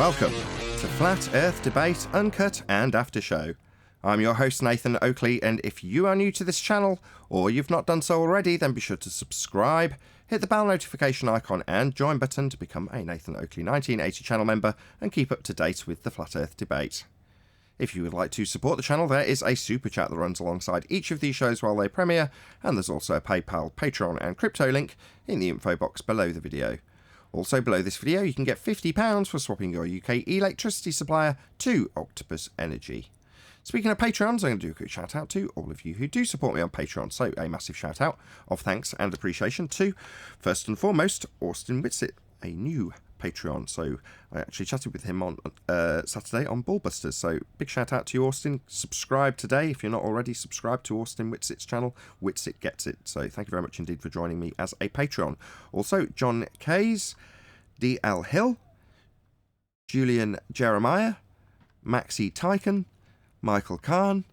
Welcome to Flat Earth Debate Uncut and After Show. I'm your host Nathan Oakley, and if you are new to this channel, or you've not done so already, then be sure to subscribe, hit the bell notification icon and join button to become a Nathan Oakley 1980 channel member and keep up to date with the Flat Earth debate. If you would like to support the channel, there is a super chat that runs alongside each of these shows while they premiere, and there's also a PayPal, Patreon and crypto link in the info box below the video. Also below this video you can get £50 for swapping your UK electricity supplier to Octopus Energy. Speaking of Patreons, I'm going to do a quick shout out to all of you who do support me on Patreon, so a massive shout out of thanks and appreciation to, first and foremost, Austin Whitsitt, a new Patreon. So I actually chatted with him on Saturday on Ballbusters, so big shout out to you, Austin. Subscribe today if you're not already subscribed to Austin Whitsitt's channel. Whitsitt gets it, so thank you very much indeed for joining me as a Patreon. Also John Kays, D.L. Hill, Julian Jeremiah, Maxi Tyken, Michael Kahn,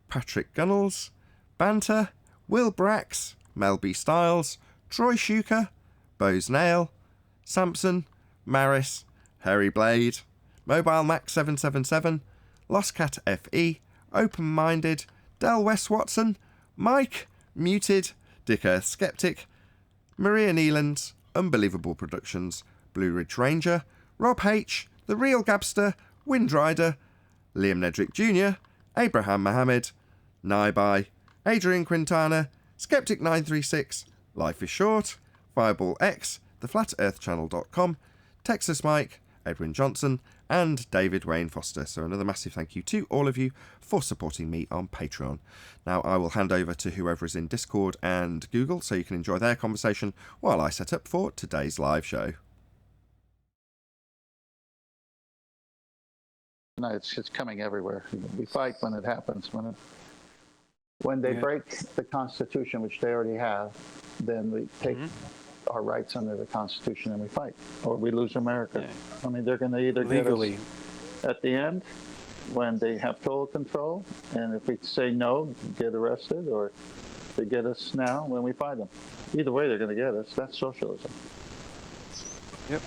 Patrick Gunnels, Banter, Will Brax, Mel B. Styles, Troy Shuker, Bose Nail, Sampson, Maris, Harry Blade, Mobile Max 777, Lost Cat FE, Open Minded, Del West Watson, Mike, Muted, Dick Earth Skeptic, Maria Neelands, Unbelievable Productions, Blue Ridge Ranger, Rob H, The Real Gabster, Windrider, Liam Nedrick Jr., Abraham Mohammed, Naibai, Adrian Quintana, Skeptic936, Life is Short, Fireball X, TheFlatEarthChannel.com, Texas Mike, Edwin Johnson, and David Wayne Foster. So another massive thank you to all of you for supporting me on Patreon. Now I will hand over to whoever is in Discord and Google so you can enjoy their conversation while I set up for today's live show. No, it's coming everywhere. We fight when it happens. When they break the Constitution, which they already have, then we take our rights under the Constitution and we fight, or we lose America. Yeah. I mean, they're going to either legally get us at the end when they have total control, and if we say no, get arrested, or they get us now when we fight them. Either way, they're going to get us. That's socialism. Yep.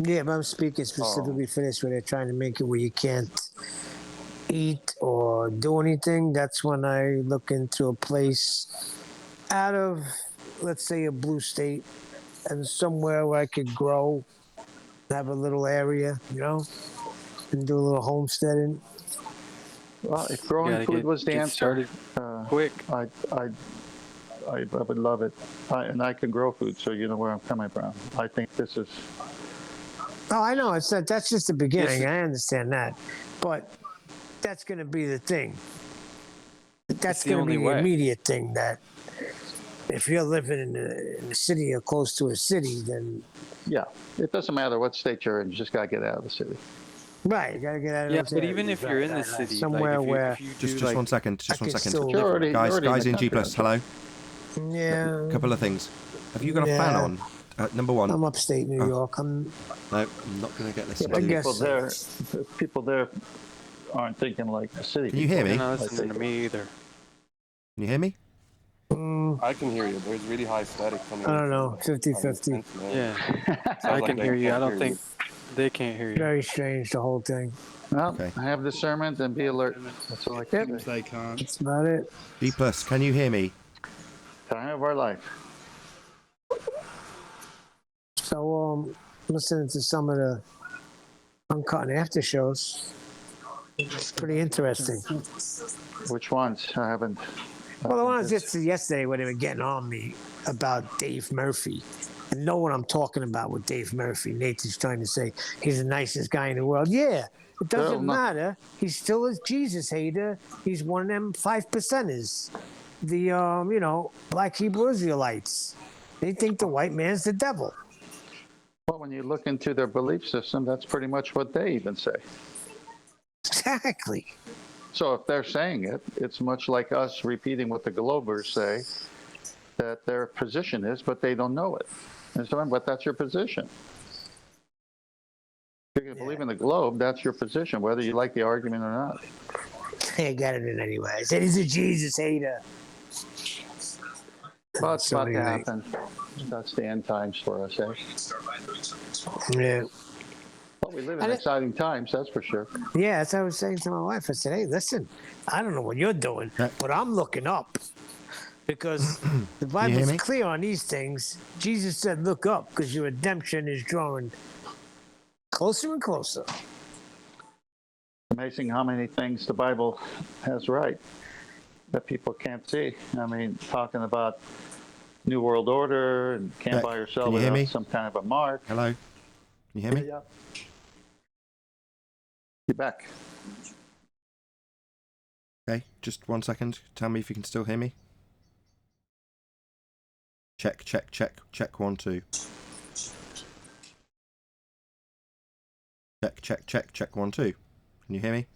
Yeah, but I'm speaking specifically for this, where they're trying to make it where you can't eat or do anything. That's when I look into a place out of, let's say, a blue state, and somewhere where I could grow, have a little area, you know, and do a little homesteading. Well, if growing food was the answer, quick, I would love it. And I can grow food, so you know where I'm coming from. I think this is... Oh, I know. It's not, that's just the beginning. I understand that. But that's going to be the thing. That's going to be the immediate thing, that if you're living in a city or close to a city, then... Yeah. It doesn't matter what state you're in. You just got to get out of the city. Right. You got to get out of the city. Yeah, but even if you're in the city... Somewhere where... Just 1 second. Just 1 second. You're guys in G+, hello? Yeah. A couple of things. Have you got a fan on? Number one. I'm upstate New York. No, I'm not going to get listened I to. guess people there aren't thinking like the city. Can you hear me? They're not listening to me either. Can you hear me? I can hear you. There's really high static coming. I don't know, 50-50. Yeah, I can hear you. I don't think they can't hear you. Very strange, the whole thing. Well, I have discernment and be alert. That's all I can say. They can't. That's about it. G+, can you hear me? Time of our life. So, listening to some of the Uncut and After shows, it's pretty interesting. Which ones? I haven't. Well, the ones just yesterday when they were getting on me about Dave Murphy. And know what I'm talking about with Dave Murphy. Nathan's trying to say he's the nicest guy in the world. Yeah, it doesn't matter. He's still a Jesus hater. He's one of them 5%ers. The, you know, black Hebrew Israelites. They think the white man's the devil. Well, when you look into their belief system, that's pretty much what they even say. Exactly. So if they're saying it, it's much like us repeating what the Globers say, that their position is, but they don't know it. And so, but that's your position. If you believe in the Globe, that's your position, whether you like the argument or not. I got it in anyway. I said he's a Jesus hater. Well, it's about to happen. That's the end times for us, eh? Yeah. Well, we live in And exciting times, that's for sure. Yeah, that's what I was saying to my wife. I said, hey, listen, I don't know what you're doing, but I'm looking up because the Bible's clear on these things. Jesus said, look up because your redemption is drawing closer and closer. Amazing how many things the Bible has right that people can't see. I mean, talking about New World Order and can't buy or sell without some kind of a mark. Hello? Can you hear me? Yeah. You're back. Okay, just 1 second. Tell me if you can still hear me. Check, check, check. Check 1, 2. Check, check, check. Check 1, 2. Can you hear me?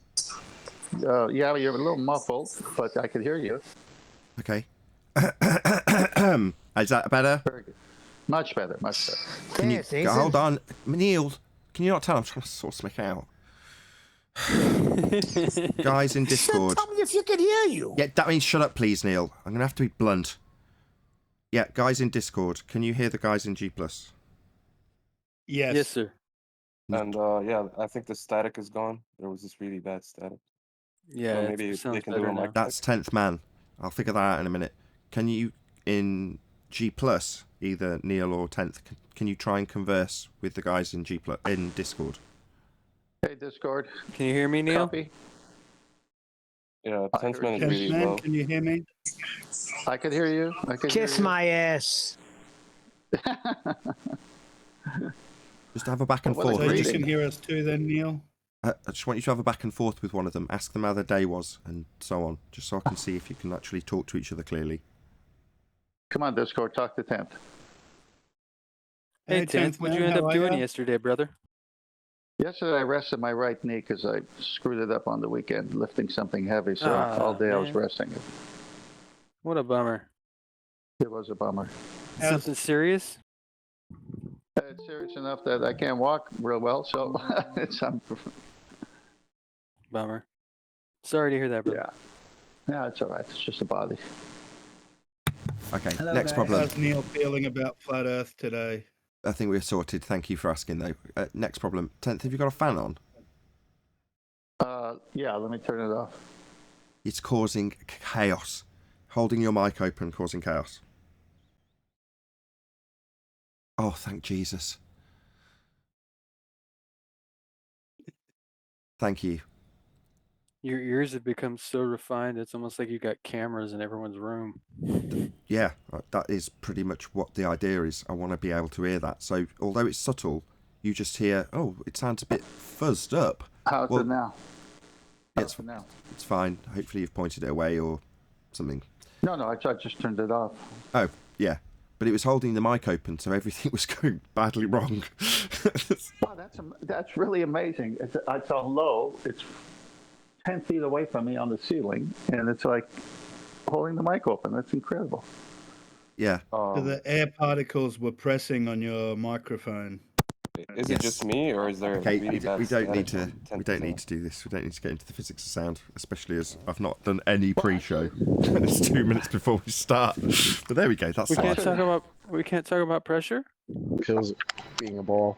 Yeah, you're a little muffled, but I can hear you. Okay. Is that better? Very good. Much better, much better. Hold on. Neil, can you not tell? I'm trying to sort something out. Guys in Discord. Tell me if you can hear you. Yeah, that means shut up, please, Neil. I'm going to have to be blunt. Yeah, guys in Discord. Can you hear the guys in G+? Yes. Yes, sir. And yeah, I think the static is gone. There was this really bad static. Yeah, so maybe they can do a mic. That's 10th man. I'll figure that out in a minute. Can you, in G+, either Neil or 10th, can you try and converse with the guys in in Discord? Hey, Discord. Can you hear me, Neil? Copy. Yeah, 10th man is really low. Can you hear me? I can hear you. Kiss my ass. Just have a back and forth. So you can hear us too then, Neil? I just want you to have a back and forth with one of them. Ask them how their day was and so on. Just so I can see if you can actually talk to each other clearly. Come on, Discord. Talk to 10th. Hey, 10th, what'd you end up doing yesterday, brother? Yesterday, I rested my right knee because I screwed it up on the weekend lifting something heavy. So all day I was resting it. What a bummer. It was a bummer. Something serious? It's serious enough that I can't walk real well, so it's bummer. Sorry to hear that, brother. Yeah, it's all right. It's just a body. Okay, Hello, next problem. How's Neil feeling about flat Earth today? I think we're sorted. Thank you for asking, though. Next problem. 10th, have you got a fan on? Yeah, let me turn it off. It's causing chaos. Holding your mic open, causing chaos. Oh, thank Jesus. Thank you. Your ears have become so refined, it's almost like you got cameras in everyone's room. Yeah, that is pretty much what the idea is. I want to be able to hear that. So, although it's subtle, you just hear, oh, it sounds a bit fuzzed up. How's it now? It's fine. Hopefully you've pointed it away or something. No, I just turned it off. Oh, yeah. But it was holding the mic open, so everything was going badly wrong. Wow, that's really amazing. It's on low. It's 10 feet away from me on the ceiling, and it's like holding the mic open. That's incredible. Yeah. So the air particles were pressing on your microphone. Is it just me, or is there okay, really bad we don't need static to. on We don't 10%? need to do this. We don't need to get into the physics of sound, especially as I've not done any pre-show. And it's 2 minutes before we start. But there we go. That's We fine. can't talk about pressure. Feels being a ball.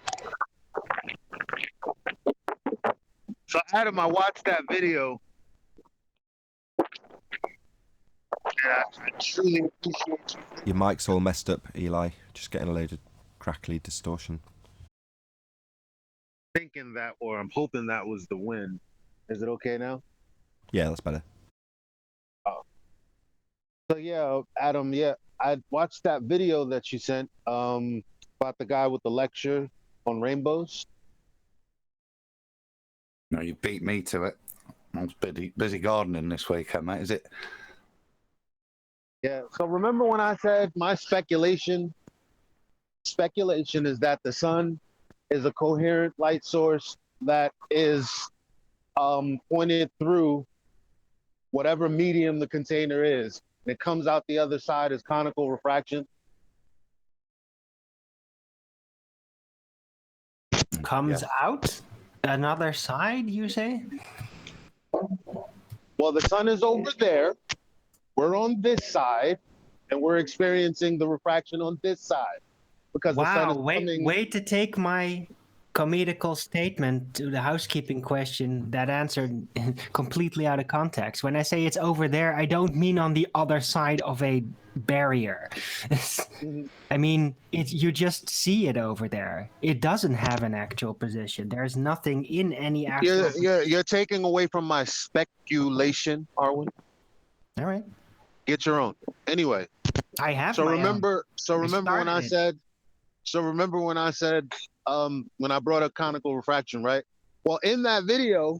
So Adam, I watched that video. Yeah, I truly appreciate you. Your mic's all messed up, Eli. Just getting a load of crackly distortion. Thinking that, or I'm hoping that was the wind. Is it okay now? Yeah, that's better. So yeah, Adam, yeah, I watched that video that you sent about the guy with the lecture on rainbows. No, you beat me to it. I was busy gardening this weekend, mate. Is it? Yeah. So remember when I said my speculation is that the sun is a coherent light source that is pointed through whatever medium the container is. And it comes out the other side as conical refraction. Comes out another side, you say? Well, the sun is over there. We're on this side, and we're experiencing the refraction on this side because the sun is coming. Way to take my comedical statement to the housekeeping question that answered completely out of context. When I say it's over there, I don't mean on the other side of a barrier. I mean, you just see it over there. It doesn't have an actual position. There's nothing in any actual. You're taking away from my speculation, Arwen. All right. Get your own. Anyway. I have. So my remember. own. So remember when I said. So remember when I said. When I brought up conical refraction, right? Well, in that video,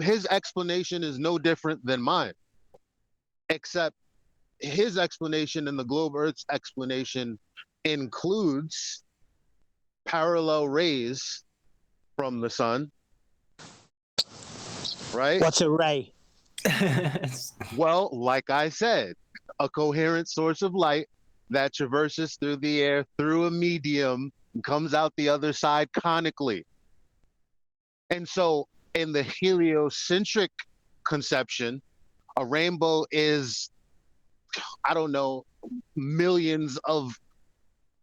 his explanation is no different than mine, except his explanation and the globe Earth's explanation includes parallel rays from the sun, right? What's a ray? Well, like I said, a coherent source of light that traverses through the air through a medium and comes out the other side conically. And so in the heliocentric conception, a rainbow is, I don't know, millions of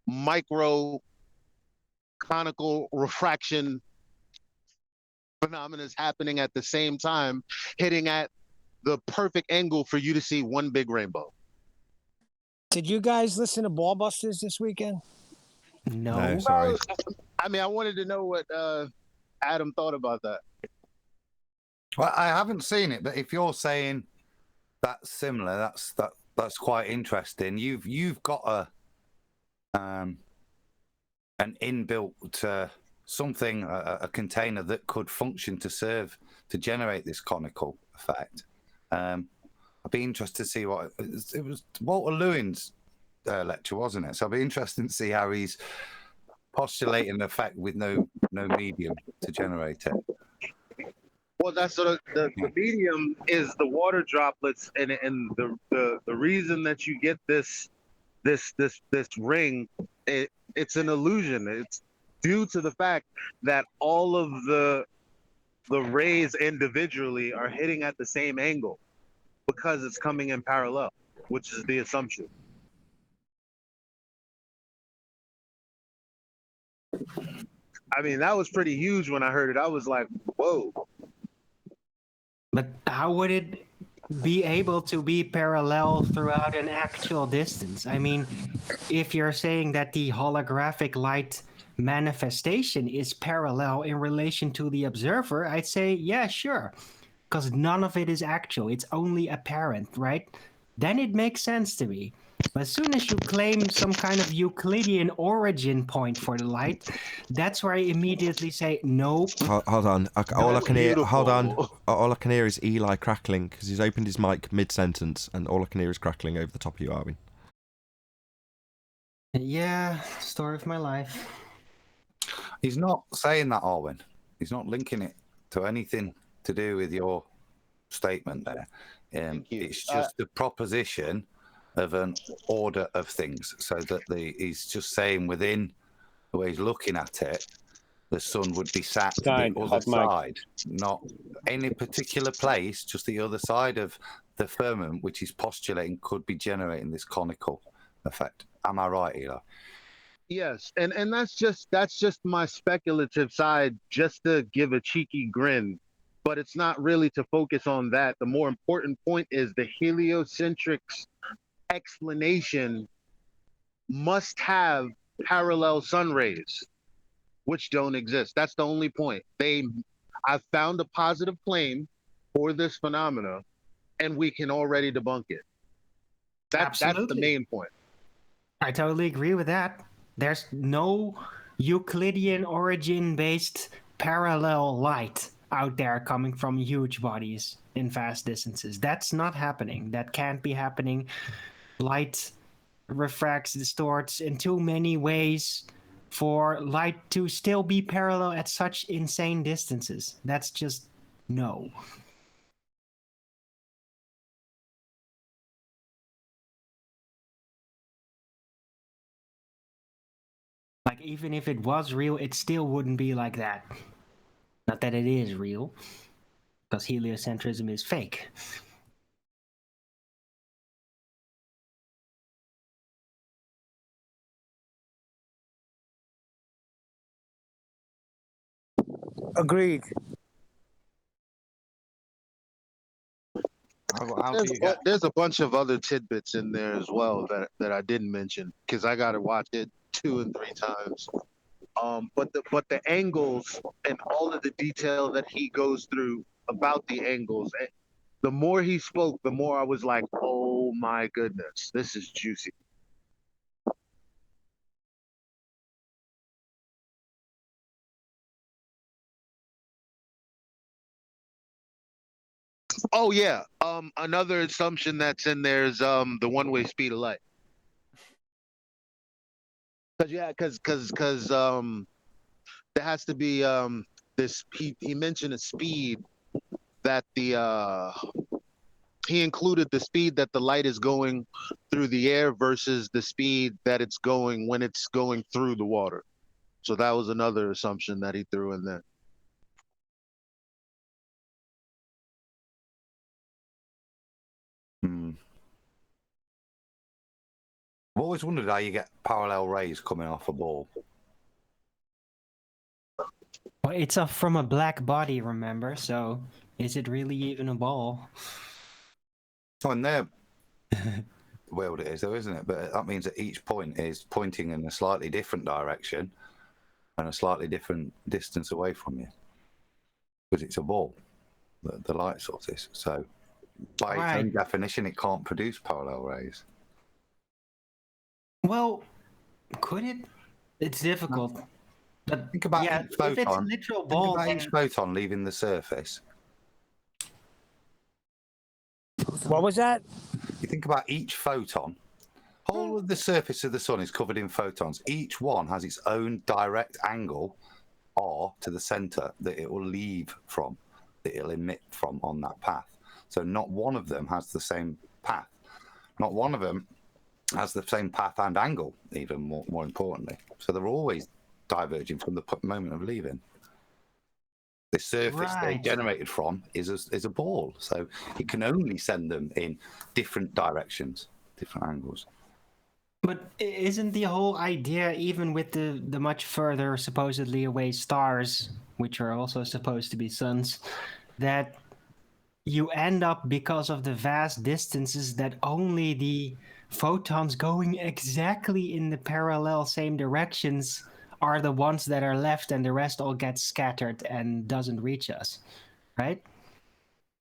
micro conical refraction phenomena happening at the same time, hitting at the perfect angle for you to see one big rainbow. Did you guys listen to Ballbusters this weekend? No. Sorry. I mean, I wanted to know what Adam thought about that. Well, I haven't seen it, but if you're saying that's similar, that's quite interesting. You've got an inbuilt something, a container that could function to generate this conical effect. I'd be interested to see what it was. Walter Lewin's lecture, wasn't it? So I'd be interested to see how he's postulating an effect with no medium to generate it. Well, that's sort of the medium is the water droplets, and the reason that you get this ring, it's an illusion. It's due to the fact that all of the rays individually are hitting at the same angle because it's coming in parallel, which is the assumption. I mean, that was pretty huge when I heard it. I was like, whoa. But how would it be able to be parallel throughout an actual distance? I mean, if you're saying that the holographic light manifestation is parallel in relation to the observer, I'd say, yeah, sure. Because none of it is actual. It's only apparent, right? Then it makes sense to me. But as soon as you claim some kind of Euclidean origin point for the light, that's where I immediately say, nope. Hold on. All I can hear. Hold on. All I can hear is Eli crackling because he's opened his mic mid-sentence, and all I can hear is crackling over the top of you, Arwen. Yeah, story of my life. He's not saying that, Arwen. He's not linking it to anything to do with your statement there. It's just the proposition of an order of things, so that he's just saying within the way he's looking at it, the sun would be sat the other side, not any particular place, just the other side of the firmament, which he's postulating could be generating this conical effect. Am I right, Eli? Yes, and that's just my speculative side, just to give a cheeky grin, but it's not really to focus on that. The more important point is the heliocentric explanation must have parallel sun rays, which don't exist. That's the only point. I've found a positive claim for this phenomena, and we can already debunk it. That's the main point. I totally agree with that. There's no Euclidean origin-based parallel light out there coming from huge bodies in vast distances. That's not happening. That can't be happening. Light refracts, distorts in too many ways for light to still be parallel at such insane distances. That's just no. Like, even if it was real, it still wouldn't be like that. Not that it is real, because heliocentrism is fake. Agreed. There's a bunch of other tidbits in there as well that I didn't mention because I got to watch it 2 and 3 times. But the angles and all of the detail that he goes through about the angles, the more he spoke, the more I was like, oh my goodness, this is juicy. Oh yeah. Another assumption that's in there is the one-way speed of light. Because there has to be this. He mentioned a speed that he included the speed that the light is going through the air versus the speed that it's going when it's going through the water. So that was another assumption that he threw in there. I've always wondered how you get parallel rays coming off a ball. Well, it's from a black body, remember? So is it really even a ball? Oh, and there, well, it is, though, isn't it? But that means that each point is pointing in a slightly different direction and a slightly different distance away from you, because it's a ball, the light source is. So by its own definition, it can't produce parallel rays. Well, could it? It's difficult. But think about each photon. If it's a literal ball, think about each photon leaving the surface. What was that? You think about each photon. Whole of the surface of the sun is covered in photons. Each one has its own direct angle, R, to the center that it will leave from, that it'll emit from on that path. So not one of them has the same path. Not one of them has the same path and angle, even more importantly. So they're always diverging from the moment of leaving. The surface they're generated from is a ball, so it can only send them in different directions, different angles. But isn't the whole idea, even with the much further supposedly away stars, which are also supposed to be suns, that you end up, because of the vast distances, that only the photons going exactly in the parallel same directions are the ones that are left, and the rest all gets scattered and doesn't reach us, right?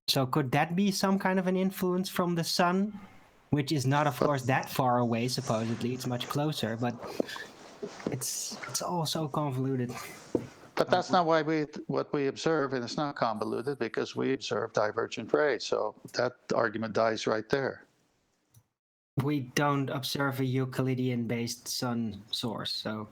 So could that be some kind of an influence from the sun, which is not, of course, that far away, supposedly. It's much closer, but it's all so convoluted. But that's not what we observe, and it's not convoluted because we observe divergent rays. So that argument dies right there. We don't observe a Euclidean-based sun source, so...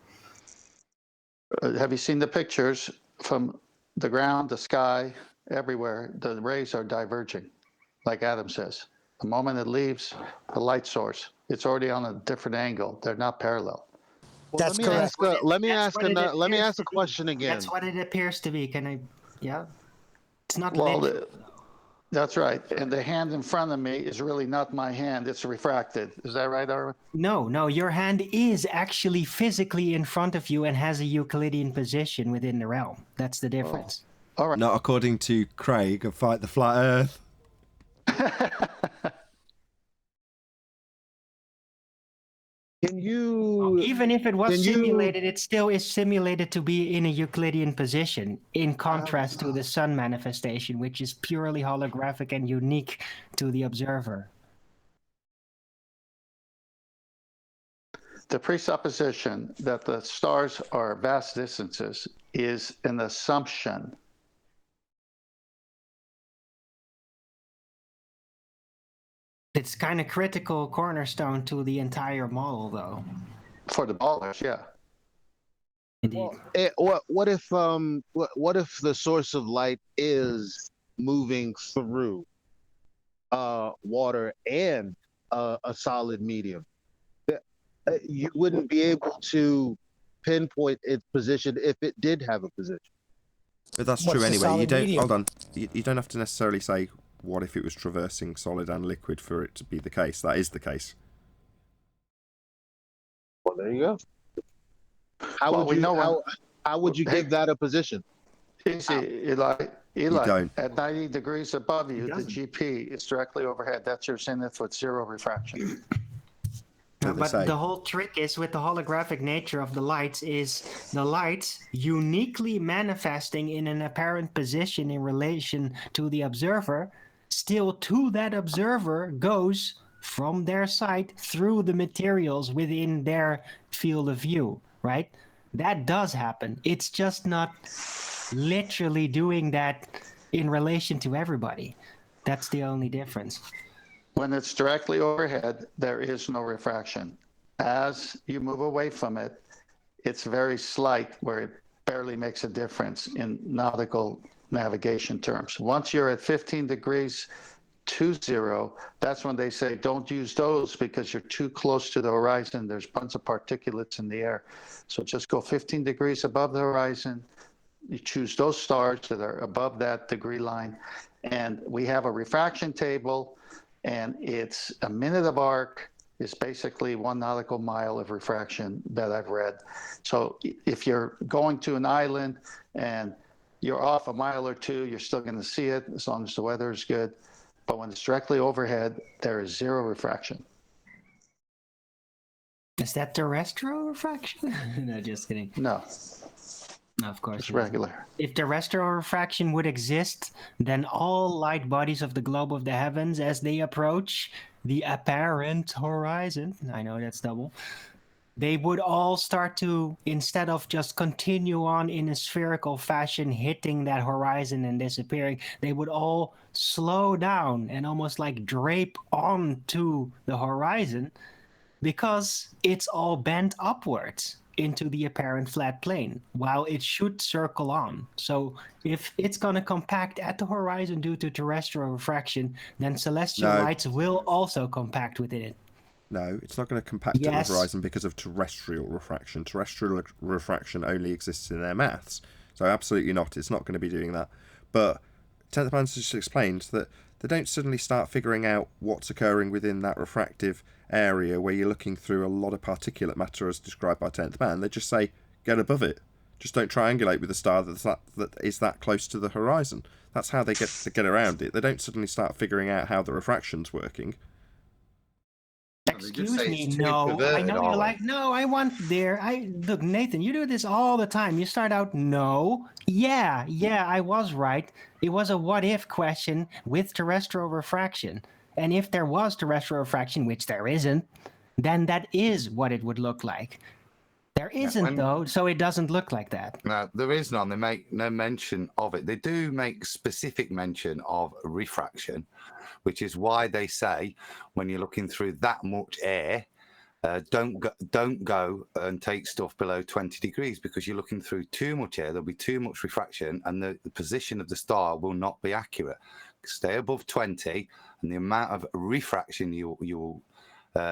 Have you seen the pictures from the ground, the sky, everywhere? The rays are diverging, like Adam says. The moment it leaves the light source, it's already on a different angle. They're not parallel. Well, That's let me ask a question again. That's what it appears to be. Can I? Yeah. It's not Well, literal. that's right. And the hand in front of me is really not my hand. It's refracted. Is that right, Arvin? No. Your hand is actually physically in front of you and has a Euclidean position within the realm. That's the difference. Oh. All right. Not according to Craig of Fight the Flat Earth. Can you... Even if it was simulated, it still is simulated to be in a Euclidean position, in contrast to the sun manifestation, which is purely holographic and unique to the observer. The presupposition that the stars are vast distances is an assumption. It's kind of critical cornerstone to the entire model, though. For the ballers, yeah. Indeed. Well, what if the source of light is moving through water and a solid medium? You wouldn't be able to pinpoint its position if it did have a position. But that's true anyway. You don't hold on. You don't have to necessarily say what if it was traversing solid and liquid for it to be the case. That is the case. Well, there you go. How would you give that a position? Easy, Eli. don't. At 90 degrees above you, the doesn't. GP is directly overhead. That's your zenith with zero refraction. So they But say. the whole trick is with the holographic nature of the lights is the lights uniquely manifesting in an apparent position in relation to the observer, still to that observer goes from their side through the materials within their field of view, right? That does happen. It's just not literally doing that in relation to everybody. That's the only difference. When it's directly overhead, there is no refraction. As you move away from it, it's very slight, where it barely makes a difference in nautical navigation terms. Once you're at 15 degrees to zero, that's when they say don't use those because you're too close to the horizon. There's bunch of particulates in the air. So just go 15 degrees above the horizon. You choose those stars that are above that degree line. And we have a refraction table, and it's a minute of arc is basically 1 nautical mile of refraction that I've read. So if you're going to an island and you're off a mile or two, you're still going to see it as long as the weather is good. But when it's directly overhead, there is zero refraction. Is that terrestrial refraction? No, just kidding. No, No, of course. it's regular. If terrestrial refraction would exist, then all light bodies of the globe of the heavens, as they approach the apparent horizon, I know that's double, they would all start to, instead of just continue on in a spherical fashion, hitting that horizon and disappearing, they would all slow down and almost like drape onto the horizon because it's all bent upwards into the apparent flat plane, while it should circle on. So if it's going to compact at the horizon due to terrestrial refraction, then celestial lights will also compact within it. No, it's not going to compact at the horizon because of terrestrial refraction. Terrestrial refraction only exists in their maths. So absolutely not. It's not going to be doing that. But 10th Man just explained that they don't suddenly start figuring out what's occurring within that refractive area where you're looking through a lot of particulate matter as described by 10th Man. They just say, get above it. Just don't triangulate with a star that is that close to the horizon. That's how they get around it. They don't suddenly start figuring out how the refraction's working. Excuse me, no. I know you're like, no, I want there. Look, Nathan, you do this all the time. You start out, no. Yeah, I was right. It was a what if question with terrestrial refraction. And if there was terrestrial refraction, which there isn't, then that is what it would look like. There isn't, though, so it doesn't look like that. No, there is none. They make no mention of it. They do make specific mention of refraction, which is why they say when you're looking through that much air, don't go and take stuff below 20 degrees because you're looking through too much air. There'll be too much refraction, and the position of the star will not be accurate. Stay above 20, and the amount of refraction you'll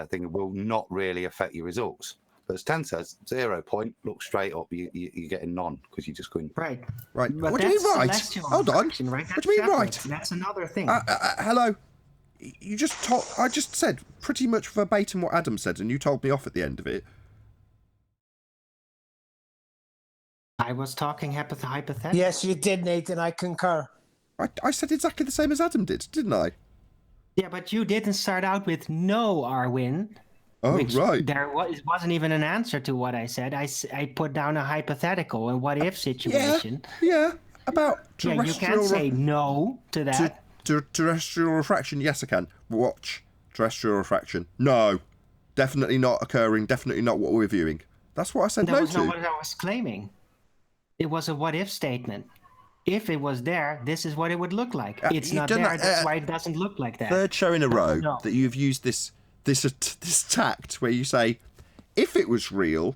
think will not really affect your results. But as 10 says, 0 point, look straight up, you're getting none because you're just going... Right. Right. But What do you mean right? Hold on. Right? What do you mean right? That's another thing. Hello. You just told... I just said pretty much verbatim what Adam said, and you told me off at the end of it. I was talking hypothetically. Yes, you did, Nathan. I concur. I said exactly the same as Adam did, didn't I? Yeah, but you didn't start out with no, Arwin. Oh, right. There wasn't even an answer to what I said. I put down a hypothetical, a what-if situation. Yeah, about terrestrial... Yeah, you can't say no to that. Terrestrial refraction, yes, I can. Watch. Terrestrial refraction. No. Definitely not occurring. Definitely not what we're viewing. That's what I said no to. That was not what I was claiming. It was a what-if statement. If it was there, this is what it would look like. It's not there, that's why it doesn't look like that. Third show in a row that you've used this tact where you say, if it was real,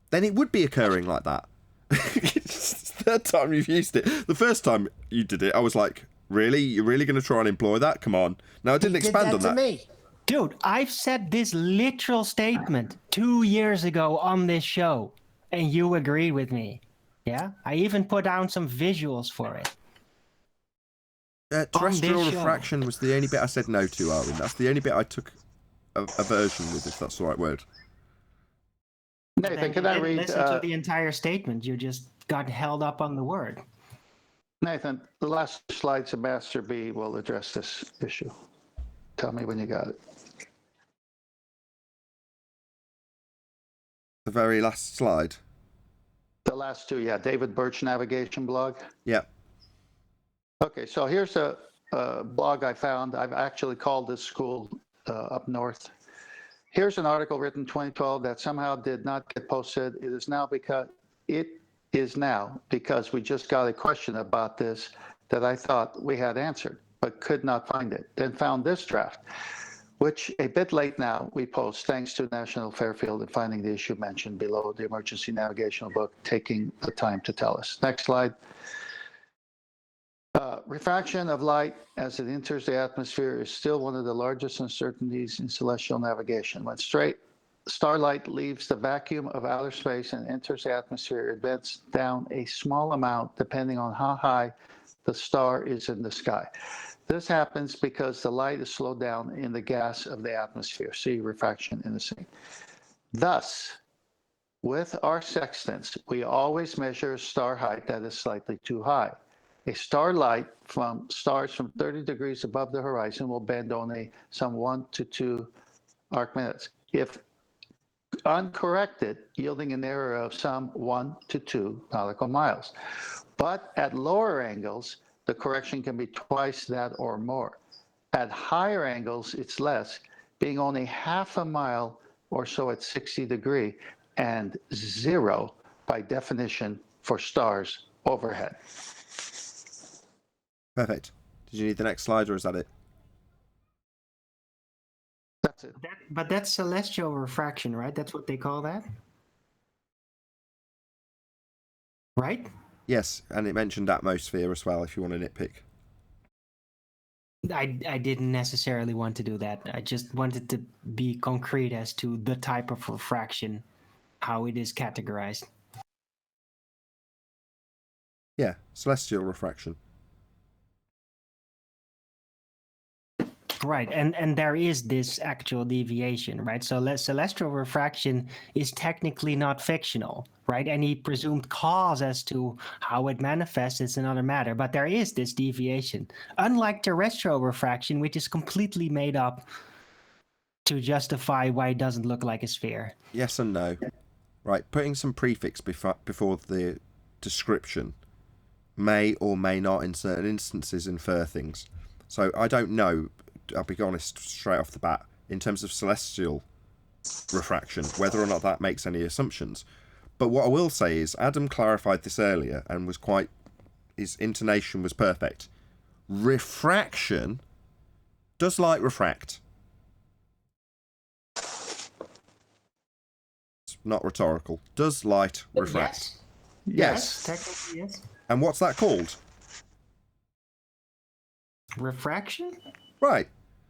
then it would be occurring like that. It's the third time you've used it. The first time you did it, I was like, really? You're really going to try and employ that? Come on. No, I didn't expand on that. Me. Dude, I've said this literal statement 2 years ago on this show, and you agreed with me. Yeah? I even put down some visuals for it. Terrestrial refraction was the only bit I said no to, Arwin. That's the only bit I took aversion with, if that's the right word. Nathan, can I read... Listen to the entire statement. You just got held up on the word. Nathan, the last slides of Master B will address this issue. Tell me when you got it. The very last slide. The last two, yeah. David Birch navigation blog. Yep. Okay, so here's a blog I found. I've actually called this school up north. Here's an article written 2012 that somehow did not get posted. It is now because we just got a question about this that I thought we had answered, but could not find it. Then found this draft, which a bit late now we post, thanks to National Fairfield in finding the issue mentioned below, the emergency navigational book, taking the time to tell us. Next slide. Refraction of light as it enters the atmosphere is still one of the largest uncertainties in celestial navigation. When starlight leaves the vacuum of outer space and enters the atmosphere, it bends down a small amount depending on how high the star is in the sky. This happens because the light is slowed down in the gas of the atmosphere. See refraction in the scene. Thus, with our sextants, we always measure a star height that is slightly too high. A starlight from stars from 30 degrees above the horizon will bend only some 1 to 2 arc minutes. If uncorrected, yielding an error of some 1 to 2 nautical miles. But at lower angles, the correction can be twice that or more. At higher angles, it's less, being only half a mile or so at 60 degrees and 0 by definition for stars overhead. Perfect. Did you need the next slide or is that it? That's it. But that's celestial refraction, right? That's what they call that? Right? Yes, and it mentioned atmosphere as well if you want to nitpick. I didn't necessarily want to do that. I just wanted to be concrete as to the type of refraction, how it is categorized. Yeah, celestial refraction. Right, and there is this actual deviation, right? So celestial refraction is technically not fictional, right? Any presumed cause as to how it manifests is another matter, but there is this deviation. Unlike terrestrial refraction, which is completely made up to justify why it doesn't look like a sphere. Yes and no. Right, putting some prefix before the description may or may not in certain instances infer things. So I don't know, I'll be honest straight off the bat, in terms of celestial refraction, whether or not that makes any assumptions. But what I will say is, Adam clarified this earlier and was his intonation was perfect. Refraction, does light refract? It's not rhetorical. Does light refract? Yes. Technically, yes. And what's that called? Refraction? Right.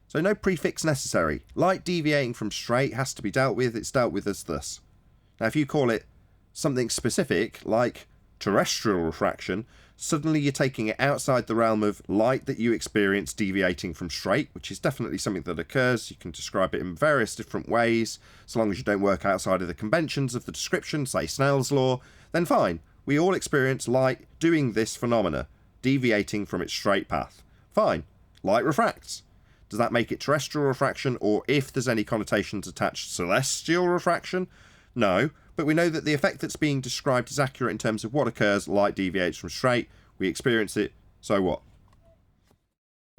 So no prefix necessary. Light deviating from straight has to be dealt with. It's dealt with as thus. Now, if you call it something specific, like terrestrial refraction, suddenly you're taking it outside the realm of light that you experience deviating from straight, which is definitely something that occurs. You can describe it in various different ways. So long as you don't work outside of the conventions of the description, say Snell's law, then fine. We all experience light doing this phenomena, deviating from its straight path. Fine. Light refracts. Does that make it terrestrial refraction, or if there's any connotations attached, celestial refraction? No, but we know that the effect that's being described is accurate in terms of what occurs. Light deviates from straight. We experience it. So what?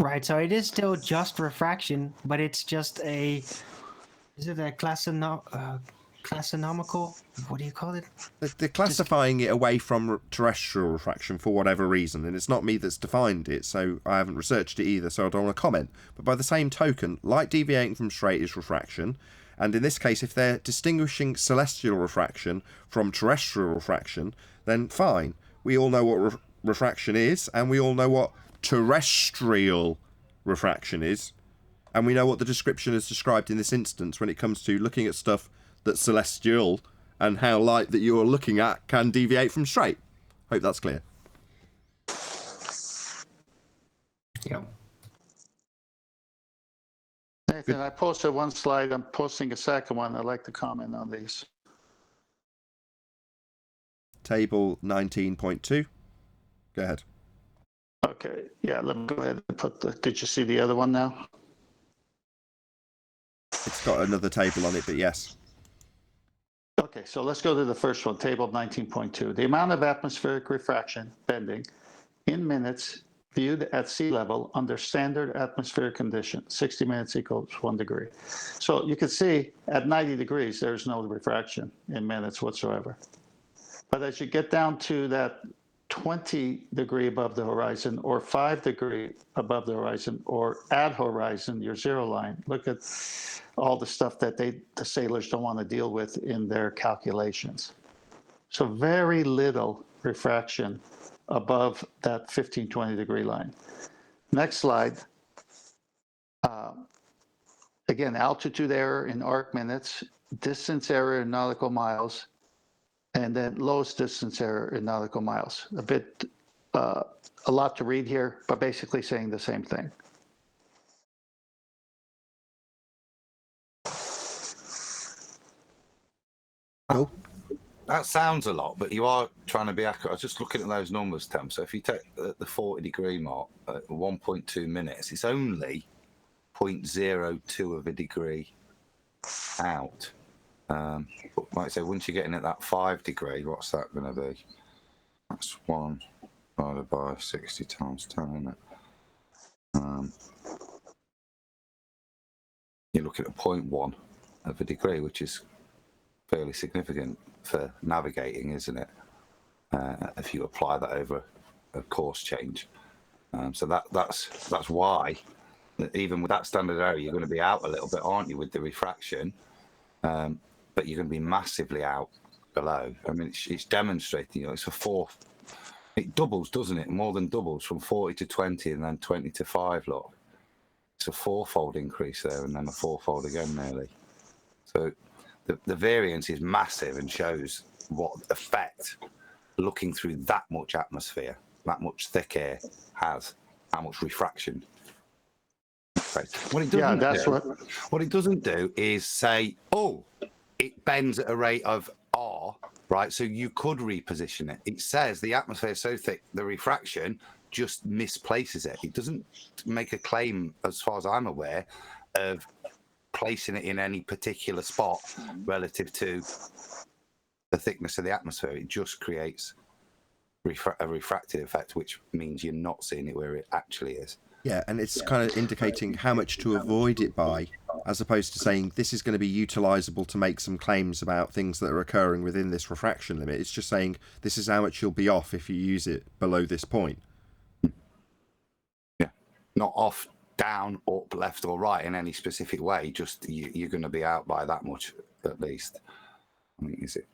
Right, so it is still just refraction, but it's just a... Is it a classinomical? What do you call it? They're classifying it away from terrestrial refraction for whatever reason, and it's not me that's defined it, so I haven't researched it either, so I don't want to comment. But by the same token, light deviating from straight is refraction, and in this case, if they're distinguishing celestial refraction from terrestrial refraction, then fine. We all know what refraction is, and we all know what terrestrial refraction is, and we know what the description is described in this instance when it comes to looking at stuff that's celestial and how light that you're looking at can deviate from straight. Hope that's clear. Yeah. Nathan, I posted one slide. I'm posting a second one. I'd like to comment on these. Table 19.2. Go ahead. Okay, yeah, let me go ahead and put did you see the other one now? It's got another table on it, but yes. Okay, so let's go to the first one, table 19.2. The amount of atmospheric refraction, bending, in minutes viewed at sea level under standard atmospheric conditions, 60 minutes equals 1 degree. So you can see at 90 degrees, there's no refraction in minutes whatsoever. But as you get down to that 20 degree above the horizon or 5 degree above the horizon or at horizon, your zero line, look at all the stuff that the sailors don't want to deal with in their calculations. So very little refraction above that 15, 20 degree line. Next slide. Again, altitude error in arc minutes, distance error in nautical miles, and then lowest distance error in nautical miles. A lot to read here, but basically saying the same thing. Cool. That sounds a lot, but you are trying to be accurate. I was just looking at those numbers, Tim. So if you take the 40 degree mark at 1.2 minutes, it's only 0.02 of a degree out. But like I say, once you're getting at that 5 degree, what's that going to be? That's 1 divided by 60 times 10, isn't it? You're looking at 0.1 of a degree, which is fairly significant for navigating, isn't it? If you apply that over a course change. So that's why, even with that standard error, you're going to be out a little bit, aren't you, with the refraction? But you're going to be massively out below. I mean, it's demonstrating, it's a fourth. It doubles, doesn't it? More than doubles from 40 to 20 and then 20 to 5, look. It's a fourfold increase there and then a fourfold again, nearly. So the variance is massive and shows what effect looking through that much atmosphere, that much thick air has, how much refraction. What it doesn't do is say, oh, it bends at a rate of R, right? So you could reposition it. It says the atmosphere is so thick, the refraction just misplaces it. It doesn't make a claim, as far as I'm aware, of placing it in any particular spot relative to the thickness of the atmosphere. It just creates a refractive effect, which means you're not seeing it where it actually is. Yeah, and it's kind of indicating how much to avoid it by, as opposed to saying this is going to be utilizable to make some claims about things that are occurring within this refraction limit. It's just saying this is how much you'll be off if you use it below this point. Yeah, not off, down, up, left or right in any specific way, just you're going to be out by that much at least. I mean, is it?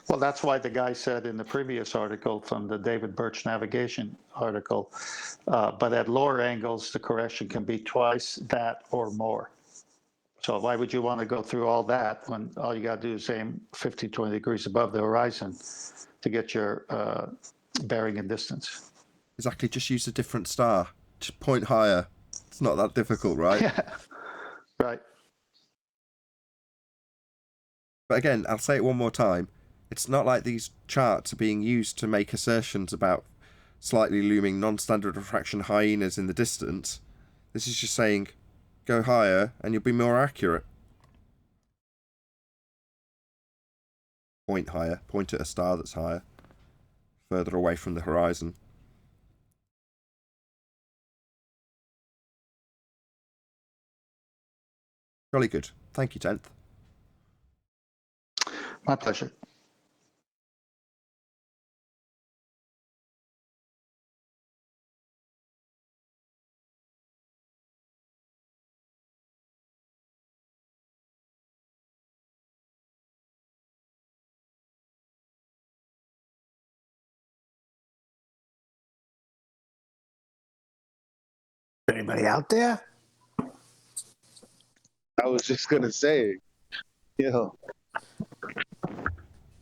Well, that's why the guy said in the previous article from the David Birch navigation article, but at lower angles, the correction can be twice that or more. So why would you want to go through all that when all you got to do is aim 15, 20 degrees above the horizon to get your bearing and distance? Exactly, just use a different star. Just point higher. It's not that difficult, right? Yeah, right. But again, I'll say it one more time. It's not like these charts are being used to make assertions about slightly looming non-standard refraction hyenas in the distance. This is just saying, go higher and you'll be more accurate. Point higher. Point at a star that's higher. Further away from the horizon. Jolly good. Thank you, 10th. My pleasure. Anybody out there? I was just gonna say,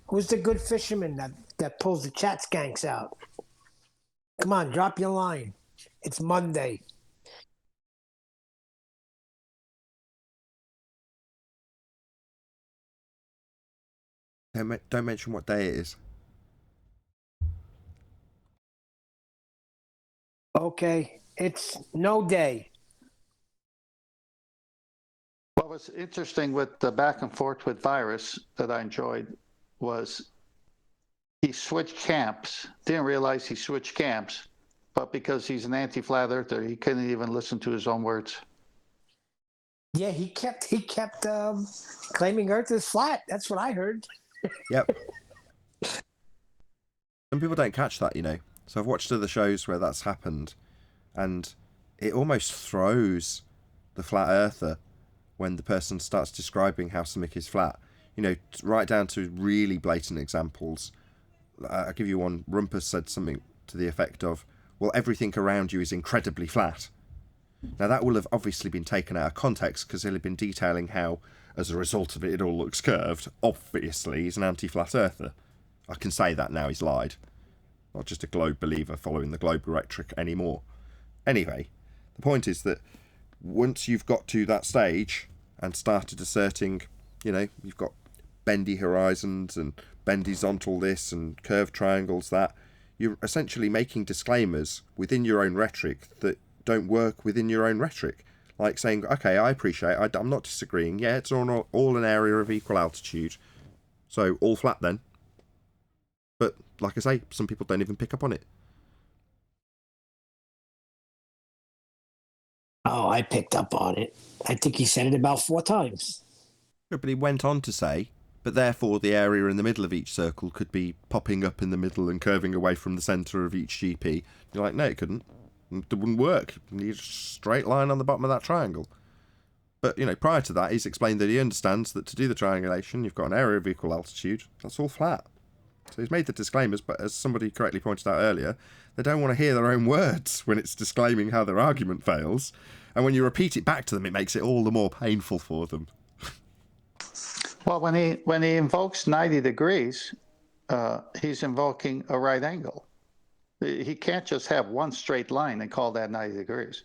Who's the good fisherman that pulls the chat skanks out? Come on, drop your line. It's Monday. Don't mention what day it is. Okay, it's no day. What was interesting with the back and forth with Virus that I enjoyed was he switched camps. Didn't realize he switched camps, but because he's an anti-flat earther, he couldn't even listen to his own words. Yeah, he kept claiming Earth is flat. That's what I heard. Yep. Some people don't catch that, you know. So I've watched other shows where that's happened, and it almost throws the flat earther when the person starts describing how something is flat. You know, right down to really blatant examples. I'll give you one. Rumpus said something to the effect of, well, everything around you is incredibly flat. Now, that will have obviously been taken out of context because he'll have been detailing how, as a result of it, it all looks curved. Obviously, he's an anti-flat earther. I can say that now, he's lied. Not just a globe believer following the globe rhetoric anymore. Anyway, the point is that once you've got to that stage and started asserting, you know, you've got bendy horizons and bendizontal this and curved triangles that, you're essentially making disclaimers within your own rhetoric that don't work within your own rhetoric. Like saying, okay, I appreciate, I'm not disagreeing. Yeah, it's all an area of equal altitude. So all flat then. But like I say, some people don't even pick up on it. Oh, I picked up on it. I think he said it about 4 times. But he went on to say, but therefore the area in the middle of each circle could be popping up in the middle and curving away from the centre of each GP. You're like, no, it couldn't. It wouldn't work. You need a straight line on the bottom of that triangle. But, you know, prior to that, he's explained that he understands that to do the triangulation, you've got an area of equal altitude. That's all flat. So he's made the disclaimers, but as somebody correctly pointed out earlier, they don't want to hear their own words when it's disclaiming how their argument fails. And when you repeat it back to them, it makes it all the more painful for them. Well, when he invokes 90 degrees, he's invoking a right angle. He can't just have one straight line and call that 90 degrees.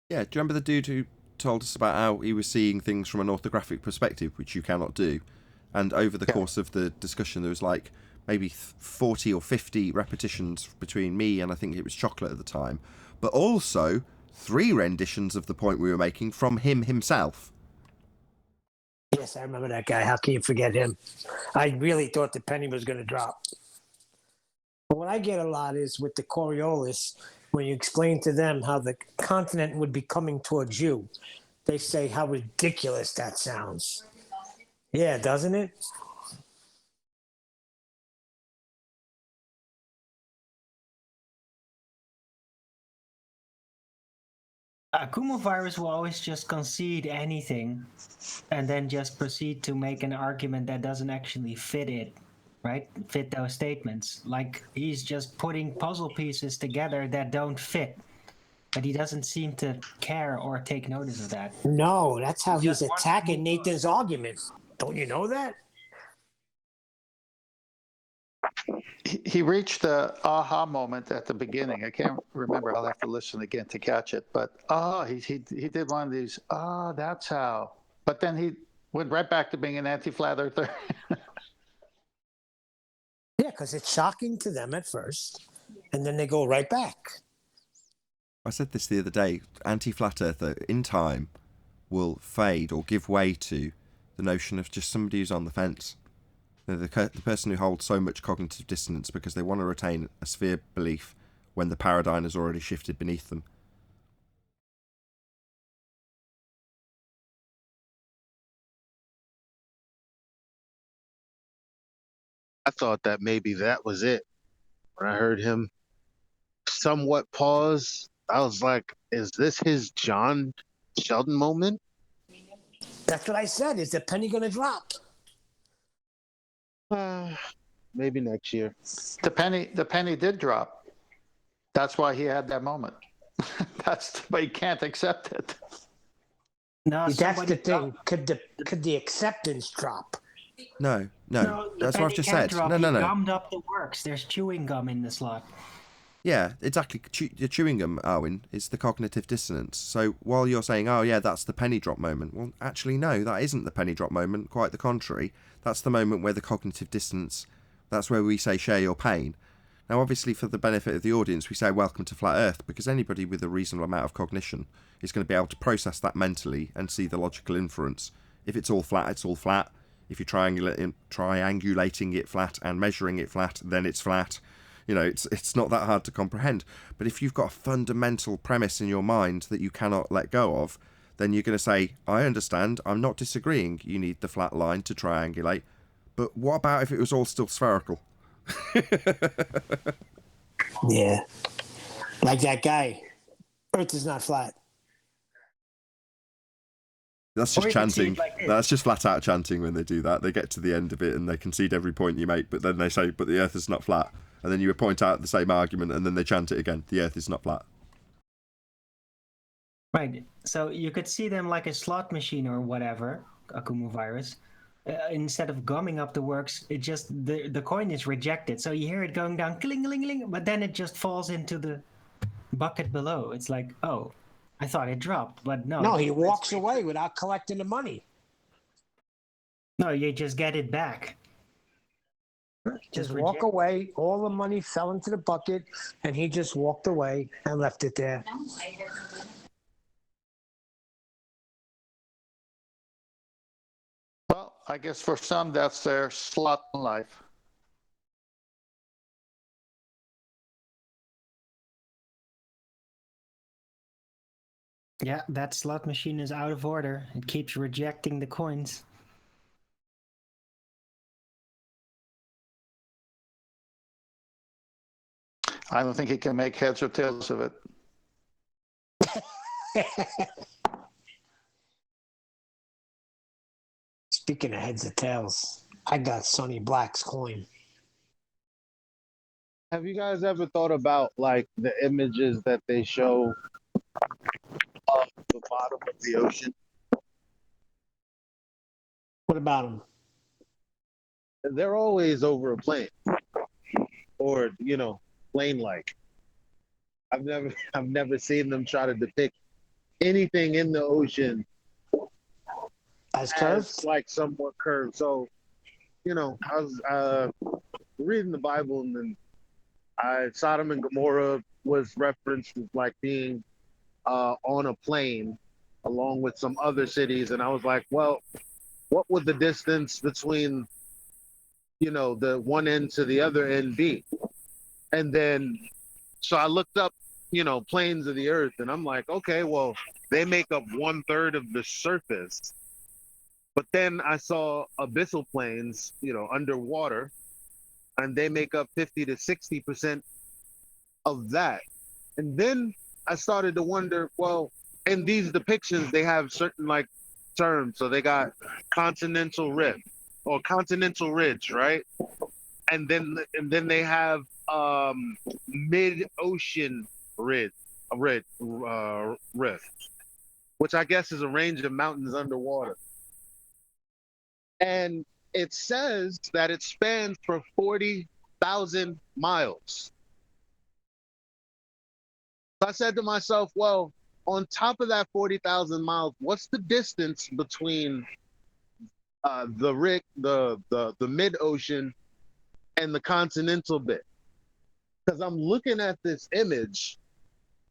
Yeah, do you remember the dude who told us about how he was seeing things from an orthographic perspective, which you cannot do? And over the course of the discussion, there was like maybe 40 or 50 repetitions between me and I think it was Chocolate at the time, but also 3 renditions of the point we were making from him himself. Yes, I remember that guy. How can you forget him? I really thought the penny was going to drop. But what I get a lot is with the Coriolis, when you explain to them how the continent would be coming towards you, they say how ridiculous that sounds. Yeah, doesn't it? Kumo virus will always just concede anything and then just proceed to make an argument that doesn't actually fit it, right? Fit those statements. Like he's just putting puzzle pieces together that don't fit. But he doesn't seem to care or take notice of that. No, that's how he's attacking Nathan's argument. Don't you know that? He reached the aha moment at the beginning. I can't remember. I'll have to listen again to catch it. But he did one of these. That's how. But then he went right back to being an anti-flat earther. Yeah, because it's shocking to them at first, and then they go right back. I said this the other day. Anti-flat earther in time will fade or give way to the notion of just somebody who's on the fence. The person who holds so much cognitive dissonance because they want to retain a sphere belief when the paradigm has already shifted beneath them. I thought that maybe that was it. When I heard him somewhat pause, I was like, is this his John Sheldon moment? That's what I said. Is the penny going to drop? Maybe next year. The penny did drop. That's why he had that moment. But he can't accept it. No, that's the thing. Could the acceptance drop? No, that's what I've just said. Drop. No. Gummed up the works. There's chewing gum in the slot. Yeah, exactly. Chewing gum, Arwin, is the cognitive dissonance. So while you're saying, oh yeah, that's the penny drop moment, well, actually no, that isn't the penny drop moment. Quite the contrary. That's the moment where the cognitive dissonance, that's where we say share your pain. Now, obviously, for the benefit of the audience, we say welcome to Flat Earth, because anybody with a reasonable amount of cognition is going to be able to process that mentally and see the logical inference. If it's all flat, it's all flat. If you're triangulating it flat and measuring it flat, then it's flat. You know, it's not that hard to comprehend. But if you've got a fundamental premise in your mind that you cannot let go of, then you're going to say, I understand, I'm not disagreeing, you need the flat line to triangulate. But what about if it was all still spherical? Yeah. Like that guy. Earth is not flat. That's just chanting. That's just flat out chanting when they do that. They get to the end of it and they concede every point you make, but then they say, but the Earth is not flat. And then you point out the same argument and then they chant it again. The Earth is not flat. Right. So you could see them like a slot machine or whatever, Akumu virus. Instead of gumming up the works, it just the coin is rejected. So you hear it going down, cling, cling, cling, but then it just falls into the bucket below. It's like, oh, I thought it dropped, but no. No, he walks away without collecting the money. No, you just get it back. Just walk away. All the money fell into the bucket, and he just walked away and left it there. Well, I guess for some, that's their slot in life. Yeah, that slot machine is out of order. It keeps rejecting the coins. I don't think he can make heads or tails of it. Speaking of heads or tails, I got Sonny Black's coin. Have you guys ever thought about like the images that they show of the bottom of the ocean? What about them? They're always over a plane, or plane-like. I've never seen them try to depict anything in the ocean as curved, like somewhat curved. So, I was reading the Bible, and then Sodom and Gomorrah was referenced as like being on a plane along with some other cities, and I was like, well, what would the distance between the one end to the other end be? And then so I looked up planes of the earth, and I'm like, okay, well, they make up 1/3 of the surface. But then I saw abyssal planes underwater, and they make up 50 to 60% of that. And then I started to wonder, well, in these depictions, they have certain like terms. So they got continental rift or continental ridge, right? And then they have mid-ocean rift, which I guess is a range of mountains underwater. And it says that it spans for 40,000 miles. So I said to myself, well, on top of that 40,000 miles, what's the distance between the mid-ocean and the continental bit? Because I'm looking at this image,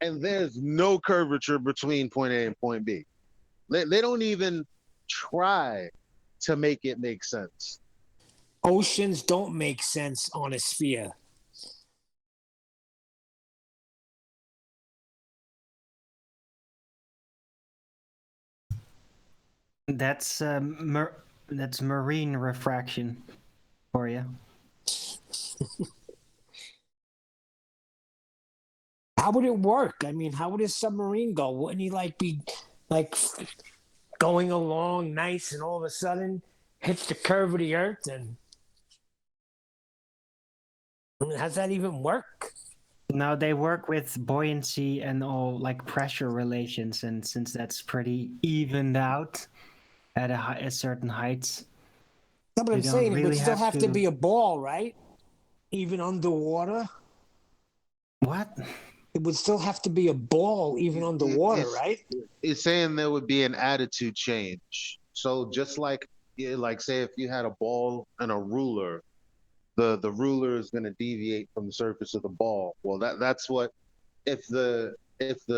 and there's no curvature between point A and point B. They don't even try to make it make sense. Oceans don't make sense on a sphere. That's marine refraction for you. How would it work? I mean, how would a submarine go? Wouldn't he be going along nice, and all of a sudden hits the curve of the earth? And how's that even work? No, they work with buoyancy and all pressure relations, and since that's pretty evened out at a certain heights. No, but I'm saying it would still have to be a ball, right? Even underwater. What? It would still have to be a ball even underwater, right? It's saying there would be an attitude change. So just like say if you had a ball and a ruler, the ruler is going to deviate from the surface of the ball. Well, that's what if the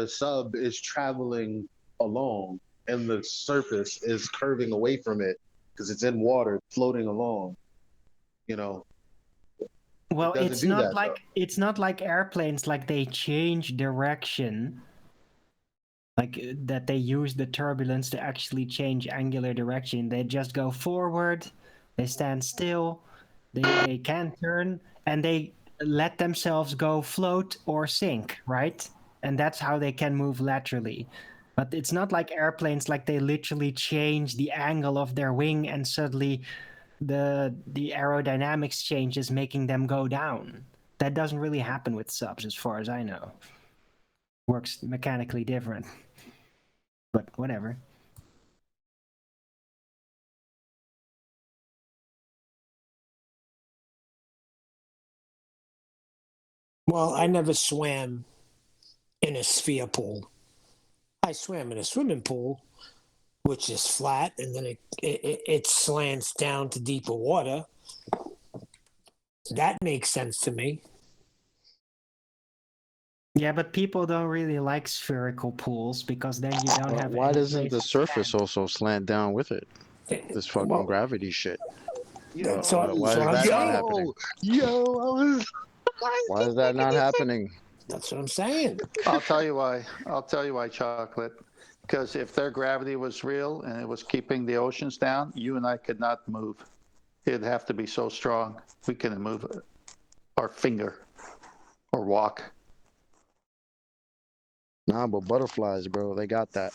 sub is traveling along and the surface is curving away from it because it's in water, floating along. You know. Well, It it's not like it's not like airplanes, like they change direction, like that they use the turbulence to actually change angular direction. They just go forward, they stand still, they can turn, and they let themselves go float or sink, right? And that's how they can move laterally. But it's not like airplanes, like they literally change the angle of their wing and suddenly the aerodynamics changes, making them go down. That doesn't really happen with subs, as far as I know. Works mechanically different, but whatever. Well, I never swam in a sphere pool. I swam in a swimming pool, which is flat, and then it slants down to deeper water. That makes sense to me. Yeah, but people don't really like spherical pools because then you don't have. Why any doesn't place the to surface stand. also slant down with it? This fucking gravity shit. That's Why what is I'm that not saying. happening? Yo, Why is that not happening? That's what I'm saying. I'll tell you why. I'll tell you why, Chocolate. Because if their gravity was real and it was keeping the oceans down, you and I could not move. It'd have to be so strong. We couldn't move our finger or walk. Nah, but butterflies, bro, they got that.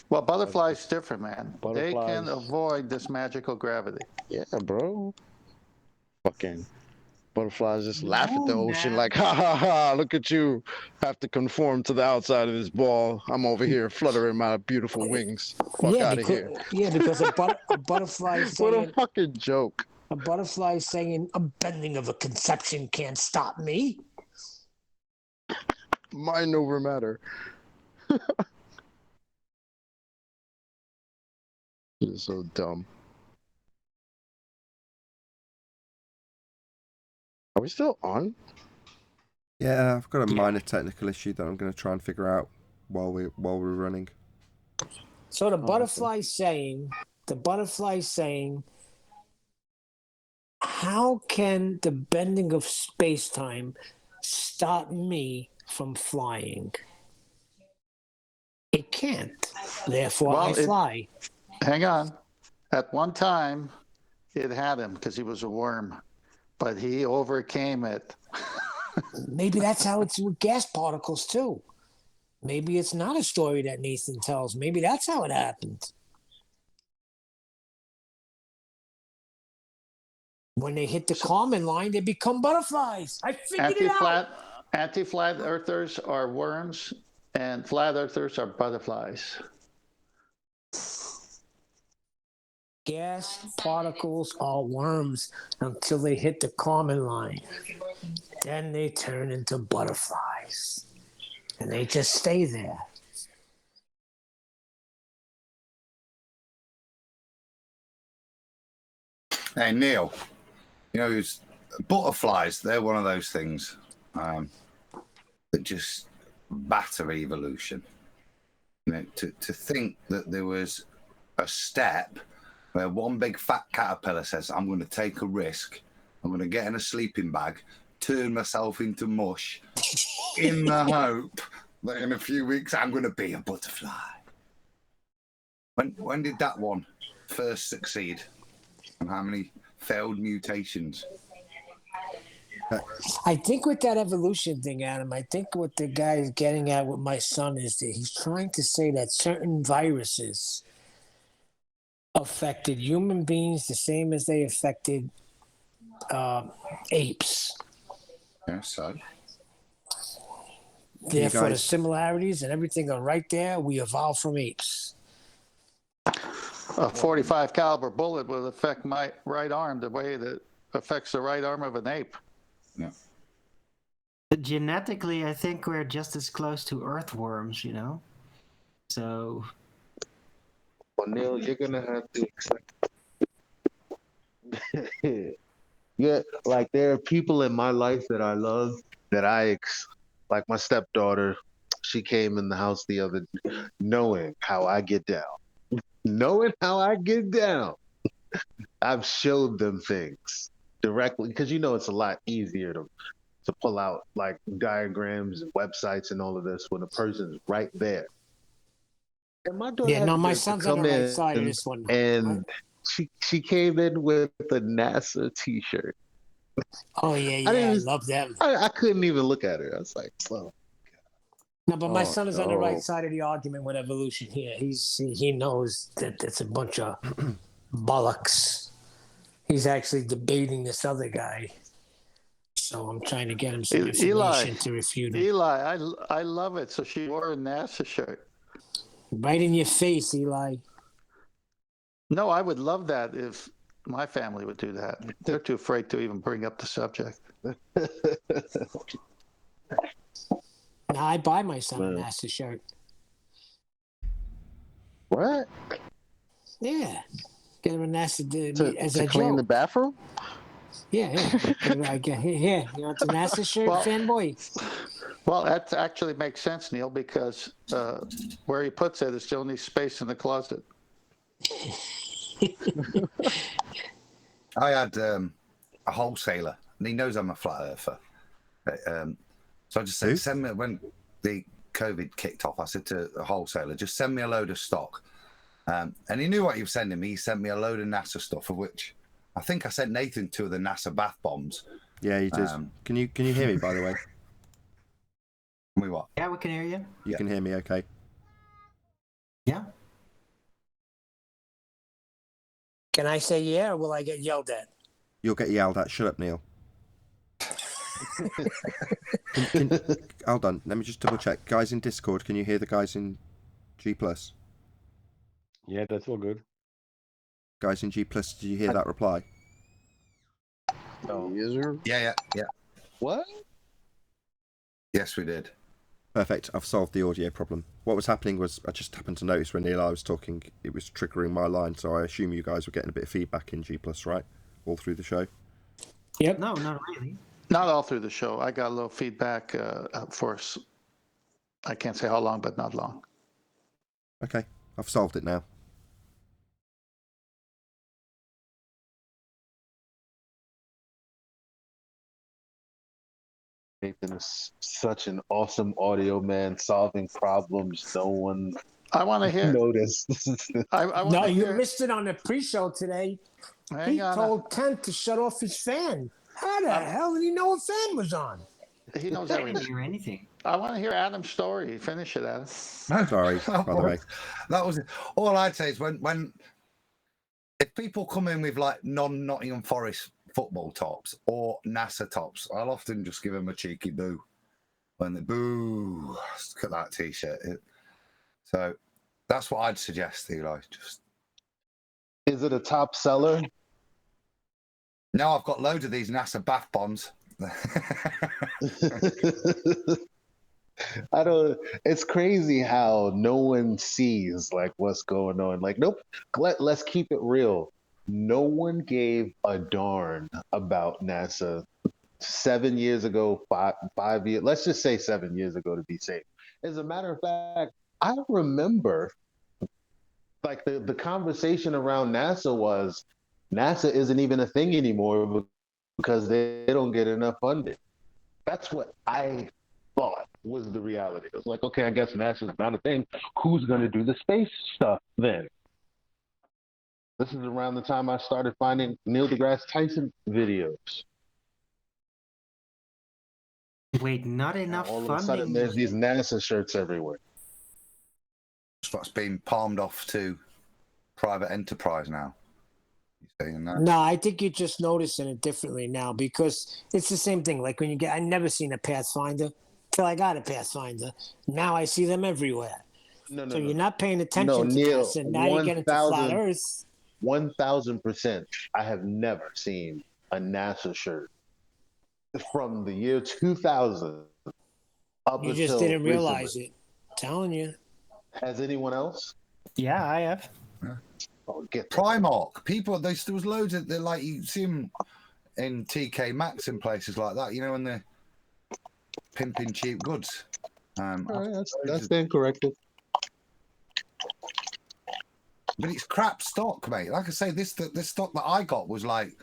Well, butterflies different, man. They can Butterflies. avoid this magical gravity. Yeah, bro. Fucking butterflies just laugh at the No, ocean man. like, ha ha ha, look at you. Have to conform to the outside of this ball. I'm over here fluttering my beautiful wings. Fuck out of here. Yeah, because a butterfly What a saying fucking joke. a butterfly saying a bending of a conception can't stop me. Mind over matter. It's so dumb. Are we still on? Yeah, I've got a minor technical issue that I'm going to try and figure out while we're running. So the butterfly saying, how can the bending of space-time stop me from flying? It can't. Therefore, I fly. Hang on. At one time, it had him because he was a worm, but he overcame it. Maybe that's how it's with gas particles too. Maybe it's not a story that Nathan tells. Maybe that's how it happened. When they hit the common line, they become butterflies. I figured it out. Anti-flat earthers are worms, and flat earthers are butterflies. Gas particles are worms until they hit the common line. Then they turn into butterflies. And they just stay there. Hey, Neil, you know, butterflies, they're one of those things that just batter evolution. You know, to think that there was a step where one big fat caterpillar says, I'm going to take a risk, I'm going to get in a sleeping bag, turn myself into mush, in the hope that in a few weeks I'm going to be a butterfly. When did that one first succeed? And how many failed mutations? I think with that evolution thing, Adam, I think what the guy is getting at with my son is that he's trying to say that certain viruses affected human beings the same as they affected apes. Yeah, so? Therefore, the similarities and everything are right there. We evolved from apes. A 45 caliber bullet will affect my right arm the way that affects the right arm of an ape. Yeah. Genetically, I think we're just as close to earthworms, you know? So... Well, Neil, you're going to have to accept Yeah, like there are people in my life that I love that like my stepdaughter. She came in the house the other, knowing how I get down, knowing how I get down. I've showed them things directly because it's a lot easier to pull out like diagrams and websites and all of this when a person's right there. And my daughter Yeah, no, my to son's on the come right in side of this one. and she came in with a NASA T-shirt. Oh yeah, I love them. I couldn't even look at her. I was like, "Slow." No, but my son is on the right side of the argument with evolution here. He knows that it's a bunch of bollocks. He's actually debating this other guy. So I'm trying to get him some information to refute him. Eli, I love it. So she wore a NASA shirt. Right in your face, Eli. No, I would love that if my family would do that. They're too afraid to even bring up the subject. Now I buy my son a NASA shirt. What? Yeah. Get him a NASA as to a clean joke. the bathroom? Yeah. Here, it's a NASA shirt, fanboy. Well, that actually makes sense, Neil, because where he puts it is still needs space in the closet. I had a wholesaler, and he knows I'm a flat earther. So I just said, send me, when the COVID kicked off, I said to the wholesaler, just send me a load of stock. And he knew what he was sending me. He sent me a load of NASA stuff, of which I think I sent Nathan 2 of the NASA bath bombs. Yeah, you did. Can you hear me, by the way? Can we what? Yeah, we can hear you. You can hear me, okay? Yeah. Can I say yeah, or will I get yelled at? You'll get yelled at. Shut up, Neil. Hold on. Let me just double check. Guys in Discord, can you hear the guys in G+? Yeah, that's all good. Guys in G+, did you hear that reply? No. Yeah. What? Yes, we did. Perfect. I've solved the audio problem. What was happening was I just happened to notice when Eli was talking, it was triggering my line, so I assume you guys were getting a bit of feedback in G+, right? All through the show? Yep. No, not really. Not all through the show. I got a little feedback for, I can't say how long, but not long. Okay. I've solved it now. Nathan is such an awesome audio man, solving problems no one I want to hear. noticed. No, you missed it on the pre-show today. He told Kent to shut off his fan. How the hell did he know a fan was on? He knows I didn't everything. hear anything. I want to hear Adam's story. Finish it, Adam. Sorry, by the way. That was it. All I'd say is when if people come in with like non-Nottingham Forest football tops or NASA tops, I'll often just give them a cheeky boo. When they boo, look at that T-shirt. So that's what I'd suggest, Eli. Just Is it a top seller? no, I've got loads of these NASA bath bombs. I don't. It's crazy how no one sees like what's going on. Like, nope. Let's keep it real. No one gave a darn about NASA 7 years ago, 5 years. Let's just say 7 years ago to be safe. As a matter of fact, I remember like the conversation around NASA was NASA isn't even a thing anymore because they don't get enough funding. That's what I thought was the reality. It was like, okay, I guess NASA's not a thing. Who's going to do the space stuff then? This is around the time I started finding Neil deGrasse Tyson videos. Wait, not enough All funding? of a sudden, there's these NASA shirts everywhere. That's what's been palmed off to private enterprise now. You saying that? No, I think you're just noticing it differently now because it's the same thing. Like when you I never seen a Pathfinder till I got a Pathfinder. Now I see them everywhere. So you're not paying attention to Neil, this, and now you get into flat Earth. 1,000%. I have never seen a NASA shirt from the year 2000 up You until just didn't realize recently. it. I'm telling you. Has anyone else? Yeah, I have. Oh, get Primark. People, there was loads of, like, you see them in TK Maxx and places like that. You know, when they're pimping cheap goods. That's been corrected. But it's crap stock, mate. Like I say, this stock that I got was like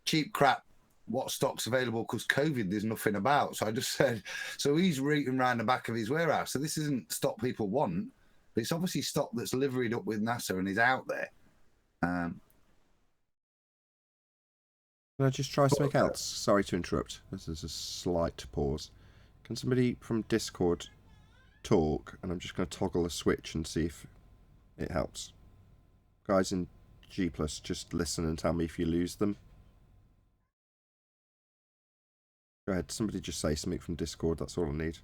cheap crap. What stock's available? Because COVID, there's nothing about. So I just said, so he's reading around the back of his warehouse. So this isn't stock people want, but it's obviously stock that's liveried up with NASA and is out there. Can I just try something else? Sorry to interrupt. This is a slight pause. Can somebody from Discord talk? And I'm just going to toggle a switch and see if it helps. Guys in G+, just listen and tell me if you lose them. Go ahead, somebody just say something from Discord, that's all I need.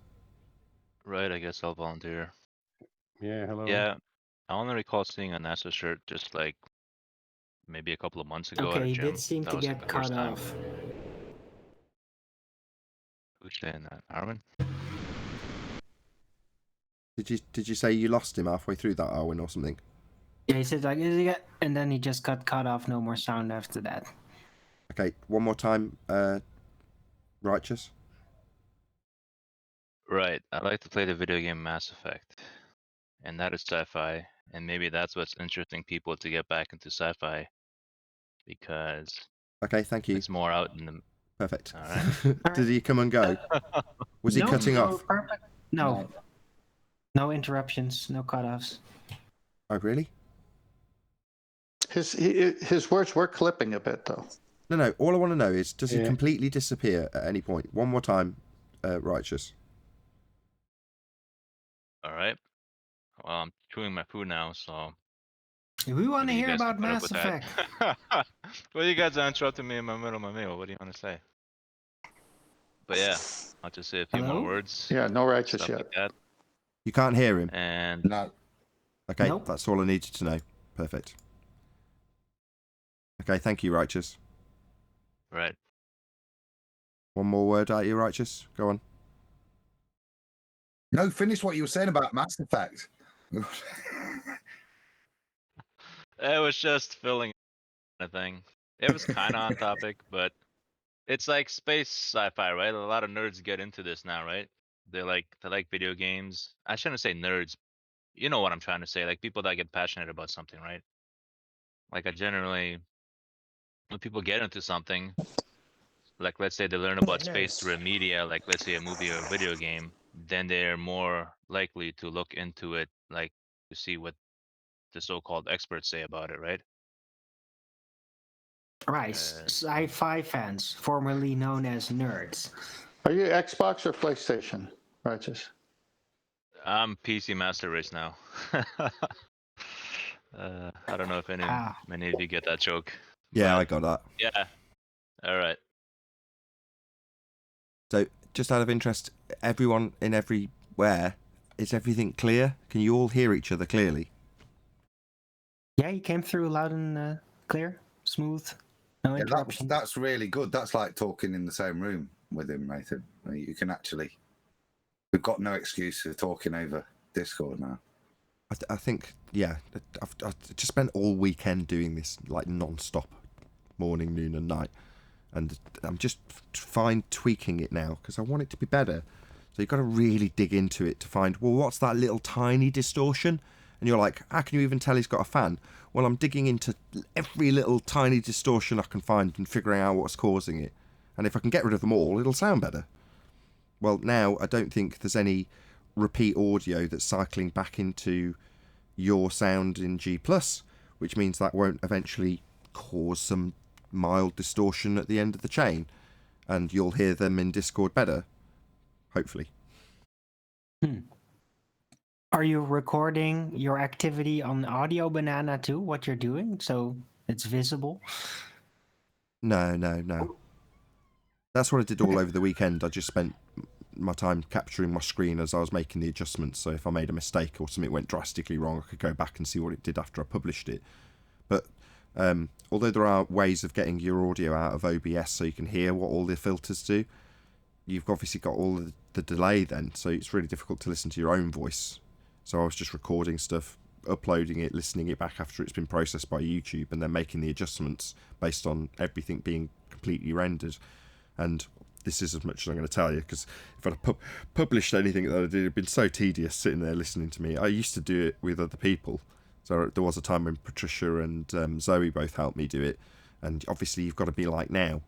Right, I guess I'll volunteer. Yeah, hello. Yeah, I only recall seeing a NASA shirt just like maybe a couple of months ago at Okay, a he gym. did seem That to was like get the first cut time. off. Who's saying that? Arwen? Did you say you lost him halfway through that, Arwen, or something? Yeah, he said like, "Is he get-" and then he just got cut off. No more sound after that. Okay, one more time, Righteous. Right, I like to play the video game Mass Effect. And that is sci-fi. And maybe that's what's interesting people to get back into sci-fi. Because Okay, thank you. it's more out in the... Perfect. Alright. Did he come and go? Was he No, cutting no, off? perfect. No. No interruptions, no cutoffs. Oh, really? His words were clipping a bit, though. No, all I want to know is, does he Yeah. completely disappear at any point? One more time, Righteous. Alright. Well, I'm chewing my food now, so... We want to maybe you hear guys can about put up Mass with that. Effect. Well, you guys are interrupting me in my middle of my meal. What do you want to say? But yeah, I'll just say a few Hello? more words. Yeah, no Righteous Stuff yet. like that. You can't hear him? And No. Okay, Nope. that's all I needed to know. Perfect. Okay, thank you, Righteous. right. One more word out of you, Righteous. Go on. No, finish what you were saying about Mass Effect. It was just filling kind of thing. It was kind of on topic, but it's like space sci-fi, right? A lot of nerds get into this now, right? They like video games. I shouldn't say nerds. You know what I'm trying to say? Like people that get passionate about something, right? Like I generally, when people get into something, like let's say they learn about space through a media, like let's say a movie or a video game, then they're more likely to look into it, like to see what the so-called experts say about it, right? Right, sci-fi fans, formerly known as nerds. Are you Xbox or PlayStation, Righteous? I'm PC Master Race now. I don't know if many of you get that joke. Yeah, but I got that. yeah. All right. So, just out of interest, everyone in everywhere, is everything clear? Can you all hear each other clearly? Yeah, you came through loud and clear, smooth, no Yeah, interruptions. that's really good. That's like talking in the same room with him, Nathan. You can actually... We've got no excuse for talking over Discord now. I think, yeah, I've just spent all weekend doing this, like, non-stop, morning, noon and night. And I'm just fine tweaking it now, because I want it to be better. So you've got to really dig into it to find, well, what's that little tiny distortion? And you're like, how can you even tell he's got a fan? Well, I'm digging into every little tiny distortion I can find and figuring out what's causing it. And if I can get rid of them all, it'll sound better. Well, now I don't think there's any repeat audio that's cycling back into your sound in G+, which means that won't eventually cause some mild distortion at the end of the chain, and you'll hear them in Discord better, hopefully. Are you recording your activity on Audio Banana too, what you're doing, so it's visible? No. That's what I did all over the weekend. I just spent my time capturing my screen as I was making the adjustments, so if I made a mistake or something went drastically wrong, I could go back and see what it did after I published it. But although there are ways of getting your audio out of OBS so you can hear what all the filters do, you've obviously got all of the delay then, so it's really difficult to listen to your own voice. So I was just recording stuff, uploading it, listening it back after it's been processed by YouTube, and then making the adjustments based on everything being completely rendered. And this is as much as I'm going to tell you, because if I'd published anything that I did, it'd been so tedious sitting there listening to me. I used to do it with other people. So there was a time when Patricia and Zoe both helped me do it. And obviously you've got to be like now.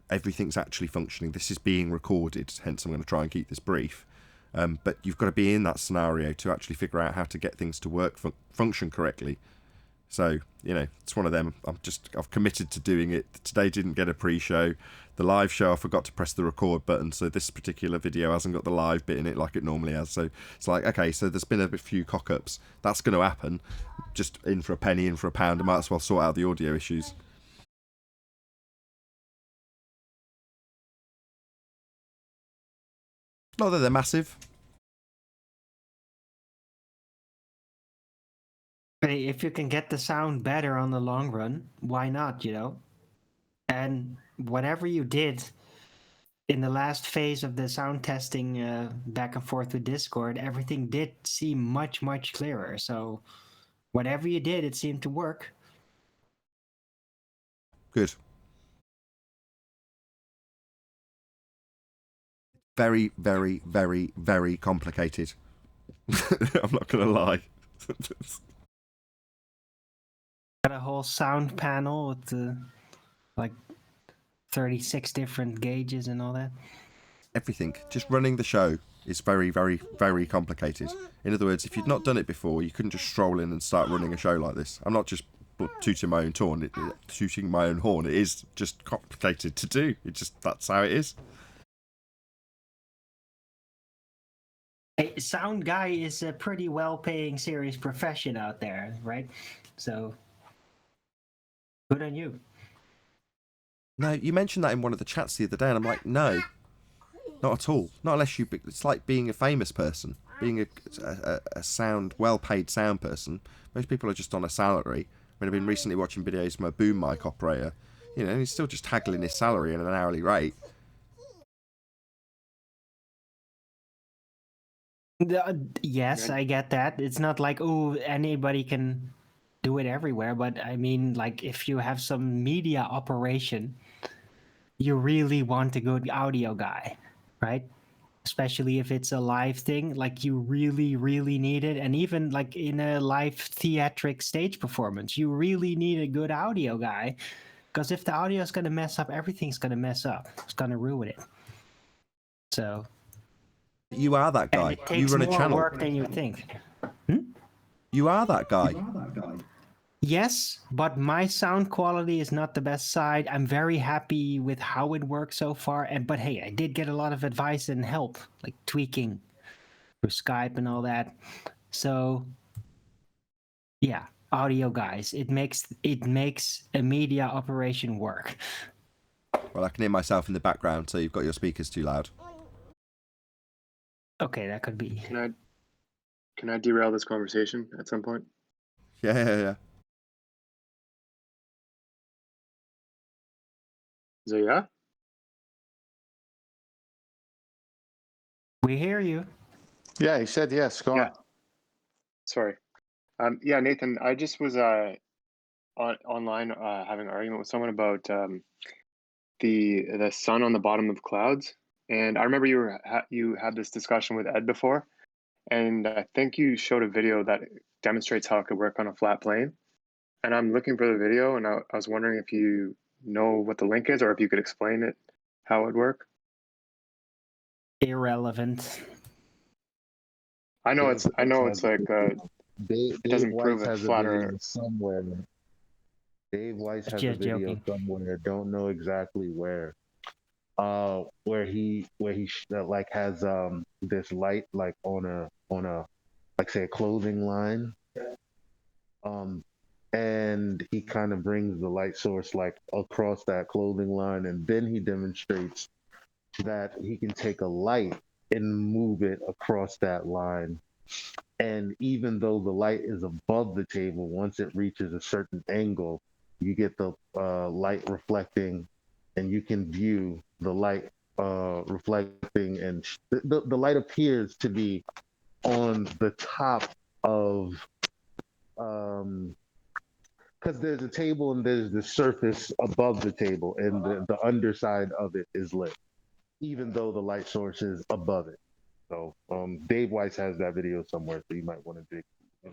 Everything's actually functioning. This is being recorded, hence I'm going to try and keep this brief. But you've got to be in that scenario to actually figure out how to get things to work, function correctly. So, you know, it's one of them. I've committed to doing it. Today didn't get a pre-show. The live show, I forgot to press the record button, so this particular video hasn't got the live bit in it like it normally has. So it's like, okay, so there's been a few cock-ups. That's going to happen. Just in for a penny, in for a pound. I might as well sort out the audio issues. Not that they're massive. Hey, if you can get the sound better on the long run, why not, you know? And whatever you did in the last phase of the sound testing back and forth with Discord, everything did seem much, much clearer. So whatever you did, it seemed to work. Good. Very, very, very, very complicated. I'm not going to lie. Got a whole sound panel with the, like 36 different gauges and all that. Everything. Just running the show is very, very, very complicated. In other words, if you'd not done it before, you couldn't just stroll in and start running a show like this. I'm not just tooting my own horn. It is just complicated to do. That's how it is. Hey, sound guy is a pretty well-paying serious profession out there, right? So good on you. No, you mentioned that in one of the chats the other day, and I'm like, no, not at all. Not unless you. It's like being a famous person, being a well-paid sound person. Most people are just on a salary. I mean, I've been recently watching videos from a boom mic operator. You know, and he's still just haggling his salary at an hourly rate. Yes, I get that. It's not like, oh, anybody can do it everywhere. But I mean, like, if you have some media operation, you really want a good audio guy, right? Especially if it's a live thing, like you really, really need it. And even like in a live theatric stage performance, you really need a good audio guy. Because if the audio is going to mess up, everything's going to mess up. It's going to ruin it. So... You are that guy. You run a channel. More work than you think. You are that guy. Yes, but my sound quality is not the best side. I'm very happy with how it works so far. But hey, I did get a lot of advice and help, like tweaking through Skype and all that. So yeah, audio guys, it makes a media operation work. Well, I can hear myself in the background, so you've got your speakers too loud. Okay, that could be. Can I derail this conversation at some point? Yeah. So yeah? We hear you. Yeah, he said yes. Go on. Sorry. Yeah, Nathan, I just was online having an argument with someone about the sun on the bottom of clouds. And I remember you had this discussion with Ed before, and I think you showed a video that demonstrates how it could work on a flat plane. And I'm looking for the video, and I was wondering if you know what the link is, or if you could explain it, how it would work. Irrelevant. I know it's like it doesn't prove it's flatter somewhere. Dave Weiss has a video somewhere. Don't know exactly where. Where he like has this light like on a like say a clothing line, and he kind of brings the light source like across that clothing line, and then he demonstrates that he can take a light and move it across that line. And even though the light is above the table, once it reaches a certain angle, you get the light reflecting, and you can view the light reflecting, and the light appears to be on the top of kind because there's a table and there's the surface above the table, and the underside of it is lit, even though the light source is above it. So Dave Weiss has that video somewhere, so you might want to dig.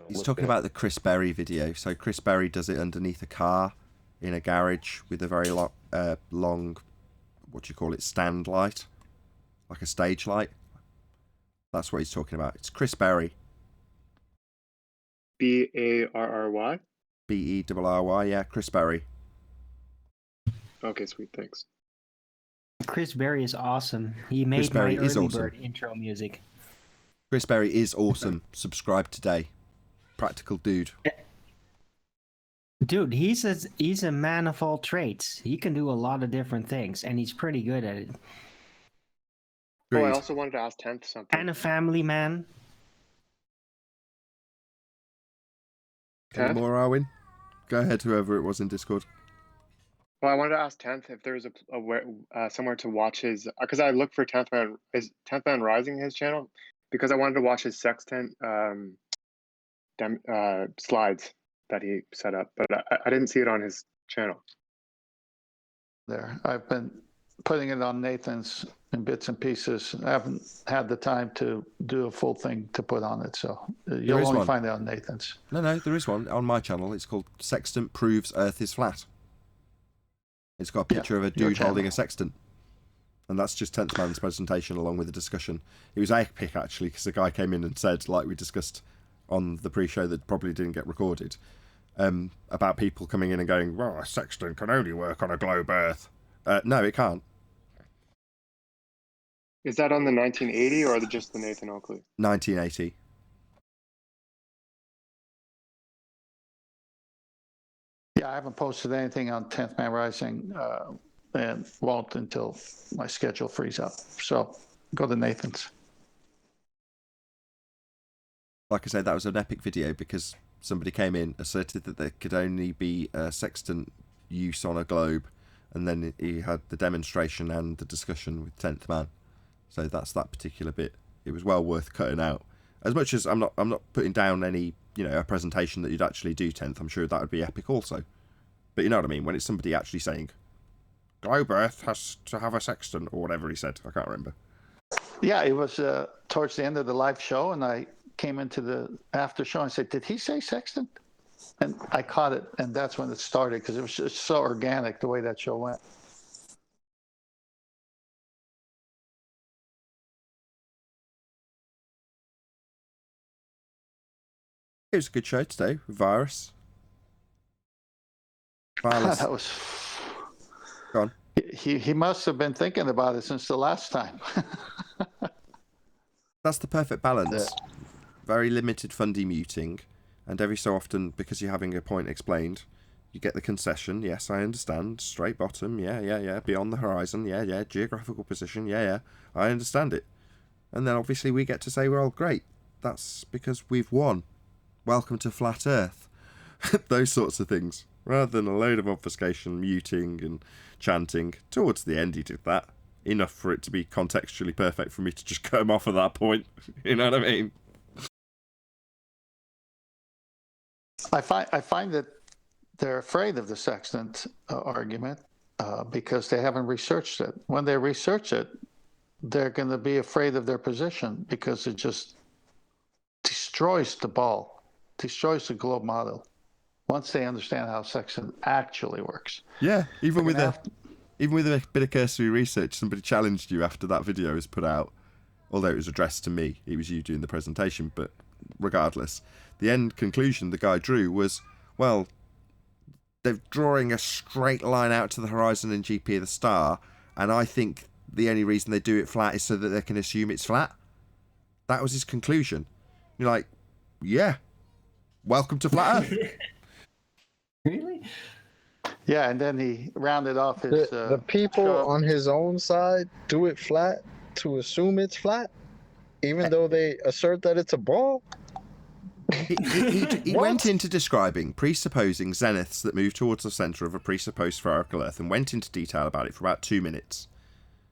He's talking about the Chris Berry video. So Chris Berry does it underneath a car in a garage with a very long, what do you call it, stand light, like a stage light. That's what he's talking about. It's Chris Berry. Barry? Berry, yeah, Chris Berry. Okay, sweet, thanks. Chris Berry is awesome. He made my early bird intro music. Chris Berry is awesome. Subscribe today. Practical dude. Dude, he's a man of all trades. He can do a lot of different things, and he's pretty good at it. Oh, I also wanted to ask 10th something. And a family man. Any more, Arwin? Go ahead, whoever it was in Discord. Well, I wanted to ask 10th if there's somewhere to watch his, because I looked for 10th Man, is 10th Man Rising his channel? Because I wanted to watch his sextant slides that he set up, but I didn't see it on his channel. There, I've been putting it on Nathan's in bits and pieces. I haven't had the time to do a full thing to put on it, so you'll only find it on Nathan's. No, there is one on my channel. It's called Sextant Proves Earth is Flat. It's got a picture of a dude holding a sextant. And that's just 10th Man's presentation along with the discussion. It was epic, actually, because the guy came in and said, like we discussed on the pre-show that probably didn't get recorded, about people coming in and going, well, a sextant can only work on a globe Earth. No, it can't. Is that on the 1980 or just the Nathan Oakley? 1980. Yeah, I haven't posted anything on 10th Man Rising and won't until my schedule frees up. So go to Nathan's. Like I said, that was an epic video because somebody came in, asserted that there could only be a sextant use on a globe, and then he had the demonstration and the discussion with 10th Man. So that's that particular bit. It was well worth cutting out. As much as I'm not putting down any, a presentation that you'd actually do 10th. I'm sure that would be epic also. But you know what I mean? When it's somebody actually saying, globe Earth has to have a sextant, or whatever he said. I can't remember. Yeah, it was towards the end of the live show, and I came into the after show and said, did he say sextant? And I caught it, and that's when it started, because it was just so organic the way that show went. It was a good show today with Virus. That was... Go on. He must have been thinking about it since the last time. That's the perfect balance. Very limited fundy muting, and every so often, because you're having a point explained, you get the concession. Yes, I understand. Straight bottom. Yeah. Beyond the horizon. Yeah. Geographical position. Yeah. I understand it. And then obviously we get to say, well, great. That's because we've won. Welcome to Flat Earth. Those sorts of things. Rather than a load of obfuscation, muting and chanting. Towards the end he did that. Enough for it to be contextually perfect for me to just cut him off at that point. You know what I mean? I find that they're afraid of the sextant argument because they haven't researched it. When they research it, they're going to be afraid of their position because it just destroys the ball, destroys the globe model. Once they understand how sextant actually works. Yeah, even with a bit of cursory research, somebody challenged you after that video was put out. Although it was addressed to me, it was you doing the presentation. But regardless, the end conclusion the guy drew was, well, they're drawing a straight line out to the horizon in GP of the star, and I think the only reason they do it flat is so that they can assume it's flat. That was his conclusion. You're like, yeah, welcome to Flat Earth. Really? Yeah, and then he rounded off his... The people on his own side do it flat to assume it's flat, even though they assert that it's a ball? He went into describing presupposing zeniths that move towards the centre of a presupposed spherical Earth and went into detail about it for about 2 minutes.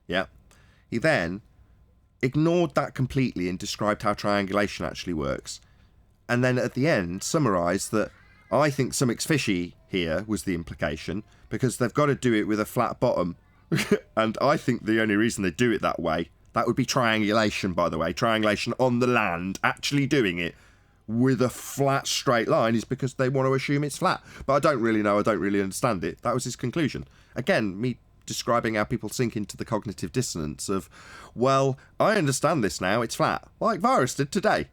Yeah. He then ignored that completely and described how triangulation actually works. And then at the end summarised that, I think something's fishy here was the implication, because they've got to do it with a flat bottom. And I think the only reason they do it that way, that would be triangulation, by the way, triangulation on the land, actually doing it with a flat straight line, is because they want to assume it's flat. But I don't really know, I don't really understand it. That was his conclusion. Again, me describing how people sink into the cognitive dissonance of, well, I understand this now, it's flat, like Virus did today.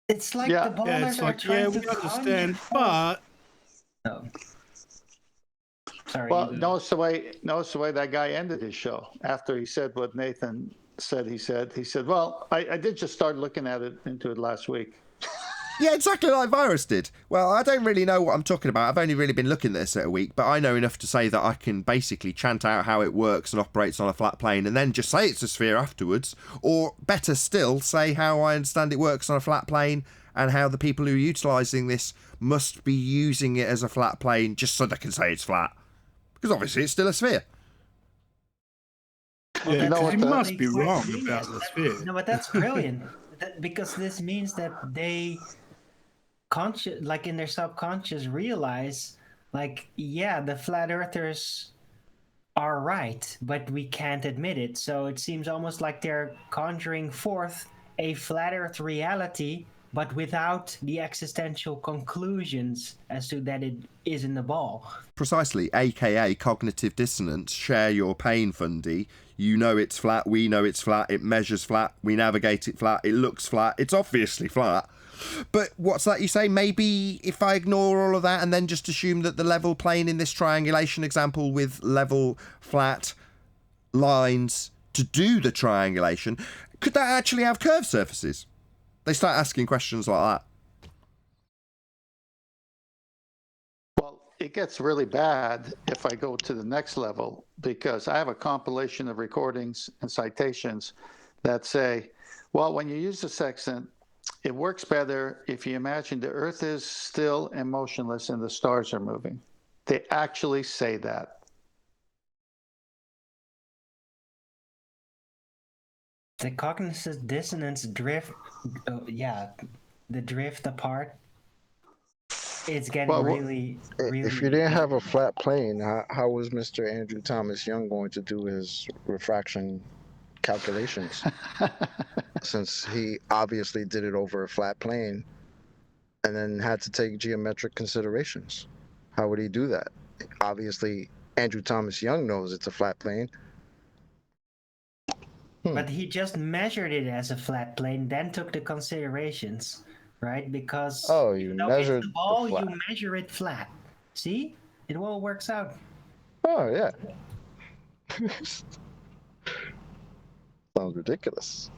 It's like the ballers it's are like, trying we to understand, but No. Sorry. Well, notice the way that guy ended his show after he said what Nathan said. He said, "Well, I did just start looking into it last week." Yeah, exactly like Virus did. Well, I don't really know what I'm talking about. I've only really been looking at this a week, but I know enough to say that I can basically chant out how it works and operates on a flat plane and then just say it's a sphere afterwards. Or better still, say how I understand it works on a flat plane and how the people who are utilising this must be using it as a flat plane just so they can say it's flat. Because obviously it's still a sphere. Yeah, Well, he must be wrong about the sphere. No, but that's brilliant. Because this means that they like in their subconscious realize, like, yeah, the flat earthers are right, but we can't admit it. So it seems almost like they're conjuring forth a flat earth reality, but without the existential conclusions as to that it isn't a ball. Precisely, aka cognitive dissonance. Share your pain, Fundy. You know it's flat, we know it's flat, it measures flat, we navigate it flat, it looks flat, it's obviously flat. But what's that you say? Maybe if I ignore all of that and then just assume that the level plane in this triangulation example with level flat lines to do the triangulation, could that actually have curved surfaces? They start asking questions like that. Well, it gets really bad if I go to the next level, because I have a compilation of recordings and citations that say, well, when you use the sextant, it works better if you imagine the Earth is still and motionless and the stars are moving. They actually say that. The cognitive dissonance drift, the drift apart. It's getting really. If you didn't have a flat plane, how was Mr. Andrew Thomas Young going to do his refraction calculations? Since he obviously did it over a flat plane and then had to take geometric considerations. How would he do that? Obviously, Andrew Thomas Young knows it's a flat plane. But he just measured it as a flat plane, then took the considerations, right? Because you measured it's the ball, the flat. you measure it flat. See? It all works out. Oh, yeah. Sounds ridiculous.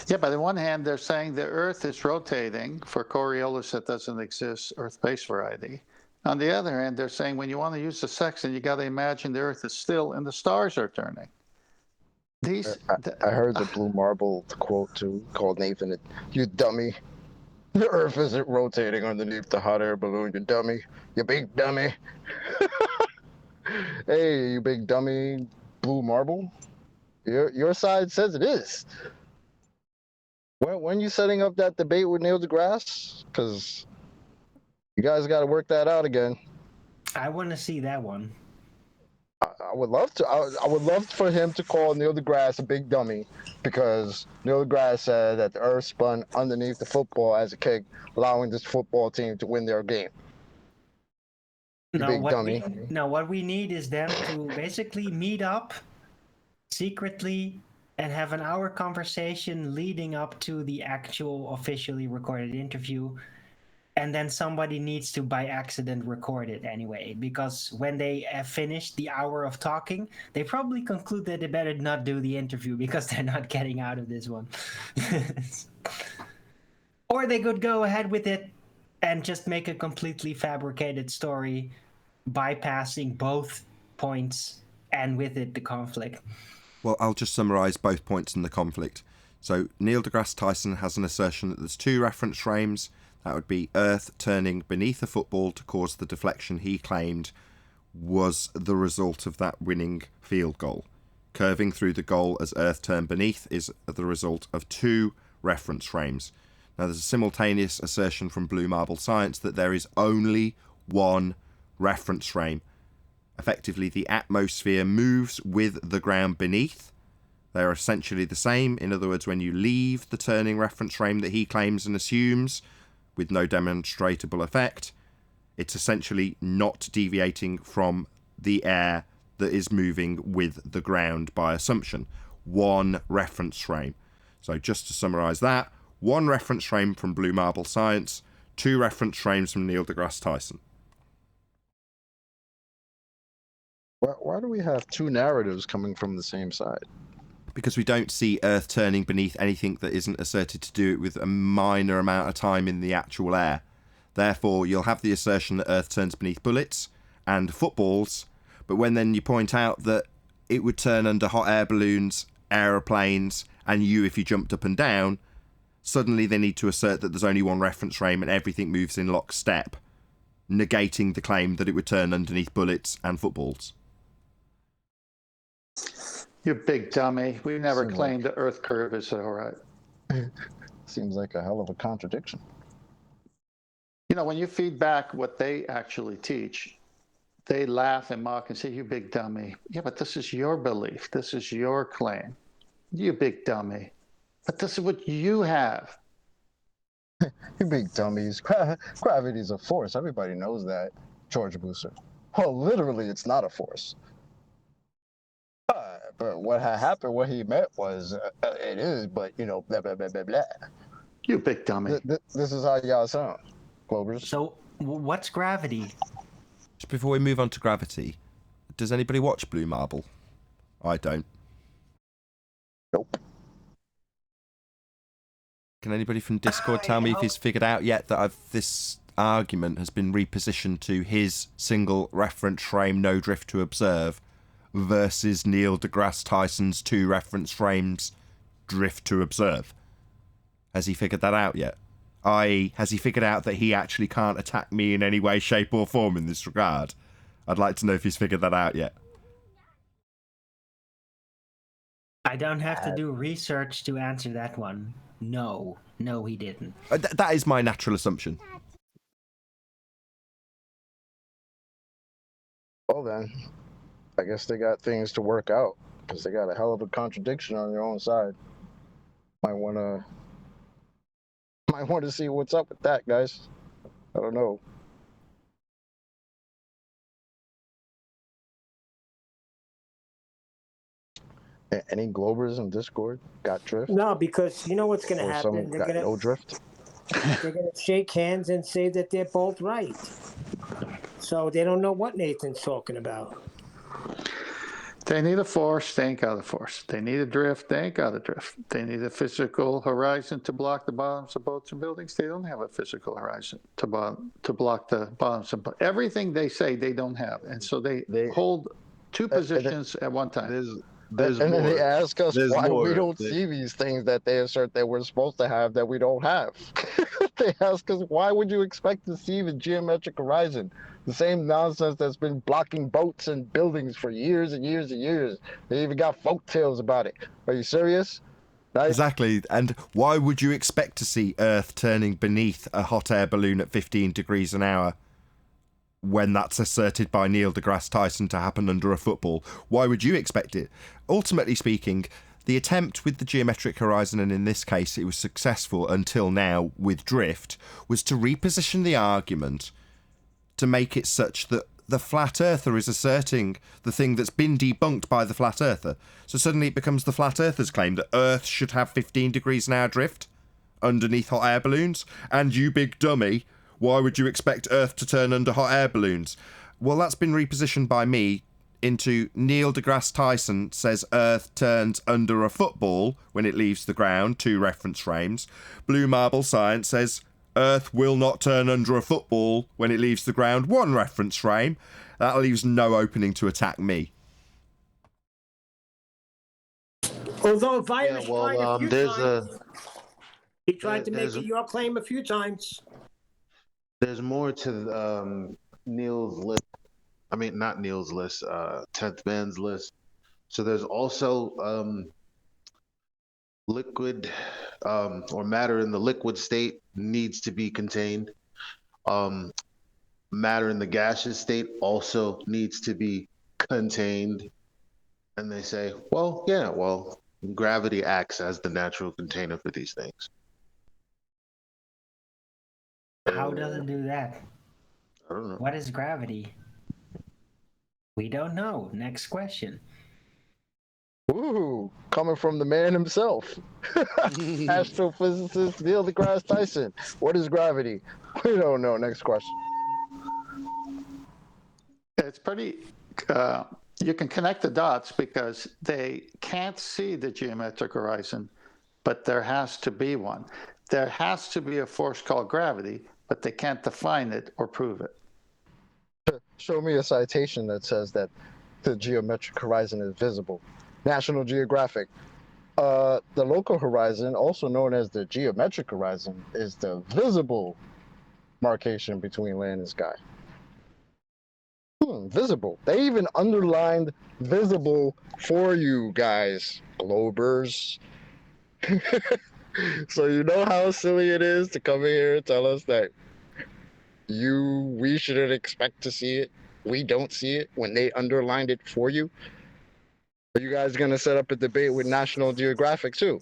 Yeah, but on one hand, they're saying the Earth is rotating. For Coriolis, that doesn't exist, Earth-based variety. On the other hand, they're saying when you want to use the sextant, you got to imagine the Earth is still and the stars are turning. I heard the Blue Marble quote too, called Nathan, "You dummy. The Earth isn't rotating underneath the hot air balloon, you dummy. You big dummy." Hey, you big dummy, Blue Marble. Your side says it is. When you setting up that debate with Neil deGrasse? Because you guys got to work that out again. I want to see that one. I would love to. I would love for him to call Neil deGrasse a big dummy, because Neil deGrasse said that the Earth spun underneath the football as a kick, allowing this football team to win their game. What we need is them to basically meet up secretly and have an hour conversation leading up to the actual officially recorded interview. And then somebody needs to, by accident, record it anyway. Because when they have finished the hour of talking, they probably conclude that they better not do the interview because they're not getting out of this one. Or they could go ahead with it and just make a completely fabricated story, bypassing both points and with it the conflict. Well, I'll just summarise both points in the conflict. So Neil deGrasse Tyson has an assertion that there's two reference frames. That would be Earth turning beneath a football to cause the deflection he claimed was the result of that winning field goal. Curving through the goal as Earth turned beneath is the result of two reference frames. Now, there's a simultaneous assertion from Blue Marble Science that there is only one reference frame. Effectively, the atmosphere moves with the ground beneath. They are essentially the same. In other words, when you leave the turning reference frame that he claims and assumes, with no demonstrable effect, it's essentially not deviating from the air that is moving with the ground by assumption. One reference frame. So just to summarise that, one reference frame from Blue Marble Science, two reference frames from Neil deGrasse Tyson. Why do we have two narratives coming from the same side? Because we don't see Earth turning beneath anything that isn't asserted to do it with a minor amount of time in the actual air. Therefore, you'll have the assertion that Earth turns beneath bullets and footballs, but when then you point out that it would turn under hot air balloons, aeroplanes, and you if you jumped up and down, suddenly they need to assert that there's only one reference frame and everything moves in lockstep, negating the claim that it would turn underneath bullets and footballs. You big dummy. We never claimed the Earth curve is all right. Seems like a hell of a contradiction. You know, when you feed back what they actually teach, they laugh and mock and say, you big dummy. Yeah, but this is your belief. This is your claim. You big dummy. But this is what you have. You big dummies. Gravity is a force. Everybody knows that, George Booster. Well, literally, it's not a force. But what happened, what he meant was, it is, but, you know, blah, blah, blah, blah, blah. You big dummy. This is how y'all sound, Clovers. So, what's gravity? Just before we move on to gravity, does anybody watch Blue Marble? I don't. Nope. Can anybody from Discord tell me if he's figured out yet that this argument has been repositioned to his single reference frame, no drift to observe, versus Neil deGrasse Tyson's two reference frames, drift to observe? Has he figured that out yet? I.e., has he figured out that he actually can't attack me in any way, shape or form in this regard? I'd like to know if he's figured that out yet. I don't have to do research to answer that one. No, he didn't. That is my natural assumption. Well then, I guess they got things to work out, because they got a hell of a contradiction on their own side. Might want to see what's up with that, guys. I don't know. Any Globers in Discord got drift? No, because you know what's going to Or happen. some got no drift? They're going to shake hands and say that they're both right. So they don't know what Nathan's talking about. They need a force, they ain't got a force. They need a drift, they ain't got a drift. They need a physical horizon to block the bottoms of boats and buildings. They don't have a physical horizon to block the bottoms of everything they say they don't have. And so they hold two positions at one time. And then they ask us why we don't see these things that they assert that we're supposed to have that we don't have. They ask us, why would you expect to see the geometric horizon? The same nonsense that's been blocking boats and buildings for years and years and years. They even got folk tales about it. Are you serious? Exactly. And why would you expect to see Earth turning beneath a hot air balloon at 15 degrees an hour when that's asserted by Neil deGrasse Tyson to happen under a football? Why would you expect it? Ultimately speaking, the attempt with the geometric horizon, and in this case it was successful until now with drift, was to reposition the argument to make it such that the flat earther is asserting the thing that's been debunked by the flat earther. So suddenly it becomes the flat earther's claim that Earth should have 15 degrees an hour drift underneath hot air balloons, and you big dummy, why would you expect Earth to turn under hot air balloons? Well, that's been repositioned by me into Neil deGrasse Tyson says Earth turns under a football when it leaves the ground, two reference frames. Blue Marble Science says Earth will not turn under a football when it leaves the ground, one reference frame. That leaves no opening to attack me. Although Virus tried a few times. He tried to make it your claim a few times. There's more to Neil's list. I mean, not Neil's list, 10th man's list. So there's also liquid or matter in the liquid state needs to be contained. Matter in the gaseous state also needs to be contained. And they say, well, yeah, well, gravity acts as the natural container for these things. How does it do that? I don't know. What is gravity? We don't know. Next question. Ooh, coming from the man himself, astrophysicist Neil deGrasse Tyson. What is gravity? We don't know. Next question. It's pretty, you can connect the dots because they can't see the geometric horizon, but there has to be one. There has to be a force called gravity, but they can't define it or prove it. Show me a citation that says that the geometric horizon is visible. National Geographic. The local horizon, also known as the geometric horizon, is the visible marcation between land and sky. Visible. They even underlined visible for you guys, globers. So you know how silly it is to come in here and tell us that we shouldn't expect to see it. We don't see it when they underlined it for you. Are you guys going to set up a debate with National Geographic too?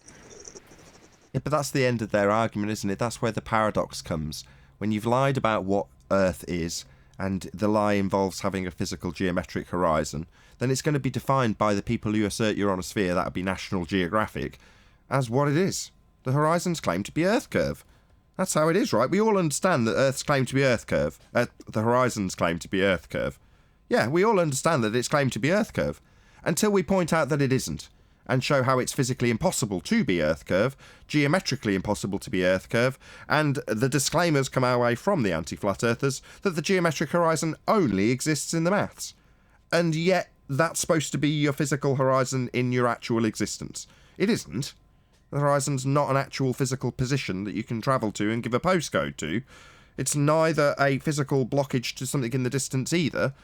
Yeah, but that's the end of their argument, isn't it? That's where the paradox comes. When you've lied about what Earth is, and the lie involves having a physical geometric horizon, then it's going to be defined by the people who assert you're on a sphere, that would be National Geographic, as what it is. The horizons claim to be Earth curve. That's how it is, right? We all understand that Earth's claim to be Earth curve. The horizons claim to be Earth curve. Yeah, we all understand that it's claimed to be Earth curve. Until we point out that it isn't, and show how it's physically impossible to be Earth curve, geometrically impossible to be Earth curve, and the disclaimers come our way from the anti-flat earthers that the geometric horizon only exists in the maths. And yet, that's supposed to be your physical horizon in your actual existence. It isn't. The horizon's not an actual physical position that you can travel to and give a postcode to. It's neither a physical blockage to something in the distance either.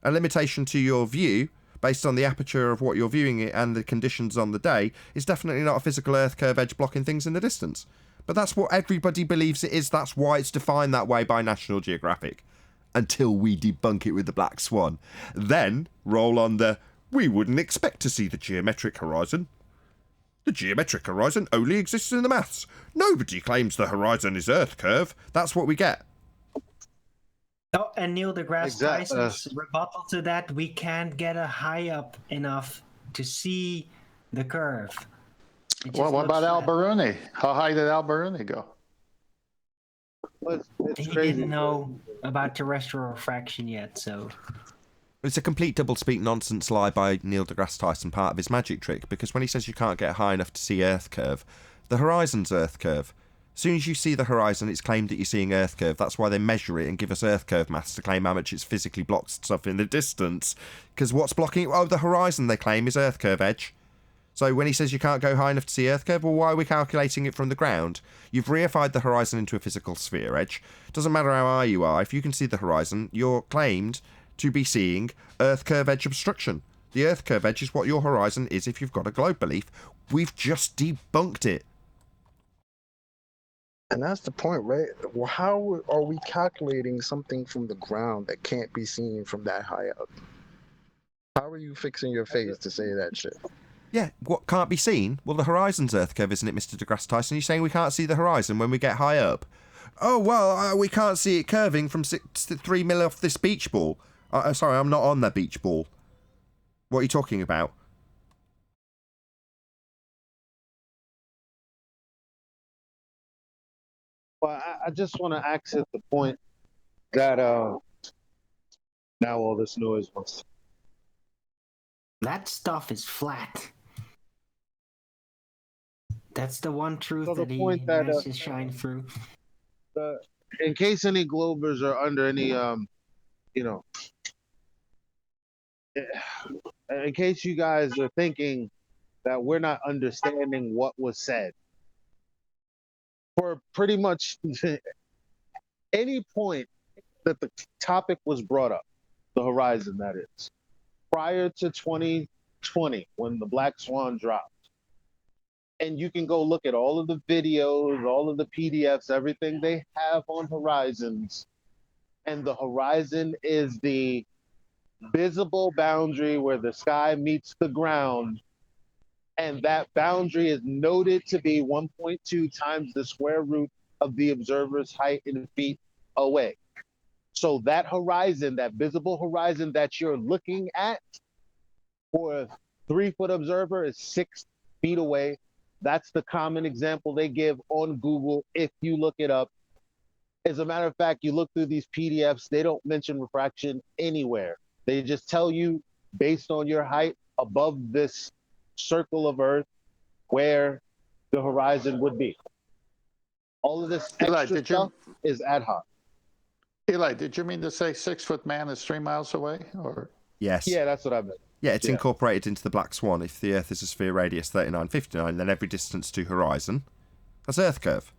A limitation to your view, based on the aperture of what you're viewing it and the conditions on the day, is definitely not a physical Earth curve edge blocking things in the distance. But that's what everybody believes it is. That's why it's defined that way by National Geographic. Until we debunk it with the Black Swan. Then roll on the, we wouldn't expect to see the geometric horizon. The geometric horizon only exists in the maths. Nobody claims the horizon is Earth curve. That's what we get. Oh, and Neil deGrasse Tyson's rebuttal to that, we can't get a high up enough to see the curve. Well, what about Al-Biruni? How high did Al-Biruni go? He didn't know about terrestrial refraction yet, so... It's a complete double-speak nonsense lie by Neil deGrasse Tyson, part of his magic trick, because when he says you can't get high enough to see Earth curve, the horizon's Earth curve. As soon as you see the horizon, it's claimed that you're seeing Earth curve. That's why they measure it and give us Earth curve maths to claim how much it's physically blocked stuff in the distance. Because what's blocking it? Oh, the horizon, they claim, is Earth curve edge. So when he says you can't go high enough to see Earth curve, well, why are we calculating it from the ground? You've reified the horizon into a physical sphere edge. Doesn't matter how high you are, if you can see the horizon, you're claimed to be seeing Earth curve edge obstruction. The Earth curve edge is what your horizon is if you've got a globe belief. We've just debunked it. And that's the point, right? Well, how are we calculating something from the ground that can't be seen from that high up? How are you fixing your face to say that shit? Yeah, what can't be seen? Well, the horizon's Earth curve, isn't it, Mr. deGrasse Tyson? You're saying we can't see the horizon when we get high up? Oh, well, we can't see it curving from 3 mil off this beach ball. Sorry, I'm not on that beach ball. What are you talking about? Well, I just want to accent the point that now all this noise was. That stuff is flat. That's the one truth So the that he point that, managed to shine through. In case any Globers are under any, in case you guys are thinking that we're not understanding what was said, for pretty much any point that the topic was brought up, the horizon that is, prior to 2020, when the Black Swan dropped, And you can go look at all of the videos, all of the PDFs, everything they have on horizons. And the horizon is the visible boundary where the sky meets the ground. And that boundary is noted to be 1.2 times the square root of the observer's height in feet away. So that horizon, that visible horizon that you're looking at for a 3-foot observer is 6 feet away. That's the common example they give on Google if you look it up. As a matter of fact, you look through these PDFs, they don't mention refraction anywhere. They just tell you based on your height above this circle of Earth where the horizon would be. All of this extra stuff is ad hoc. Eli, did you mean to say 6-foot man is 3 miles away? Or Yes. Yeah, that's what I meant. Yeah, it's incorporated into the Black Swan. If the Earth is a sphere radius 3959, then every distance to horizon, that's Earth curve,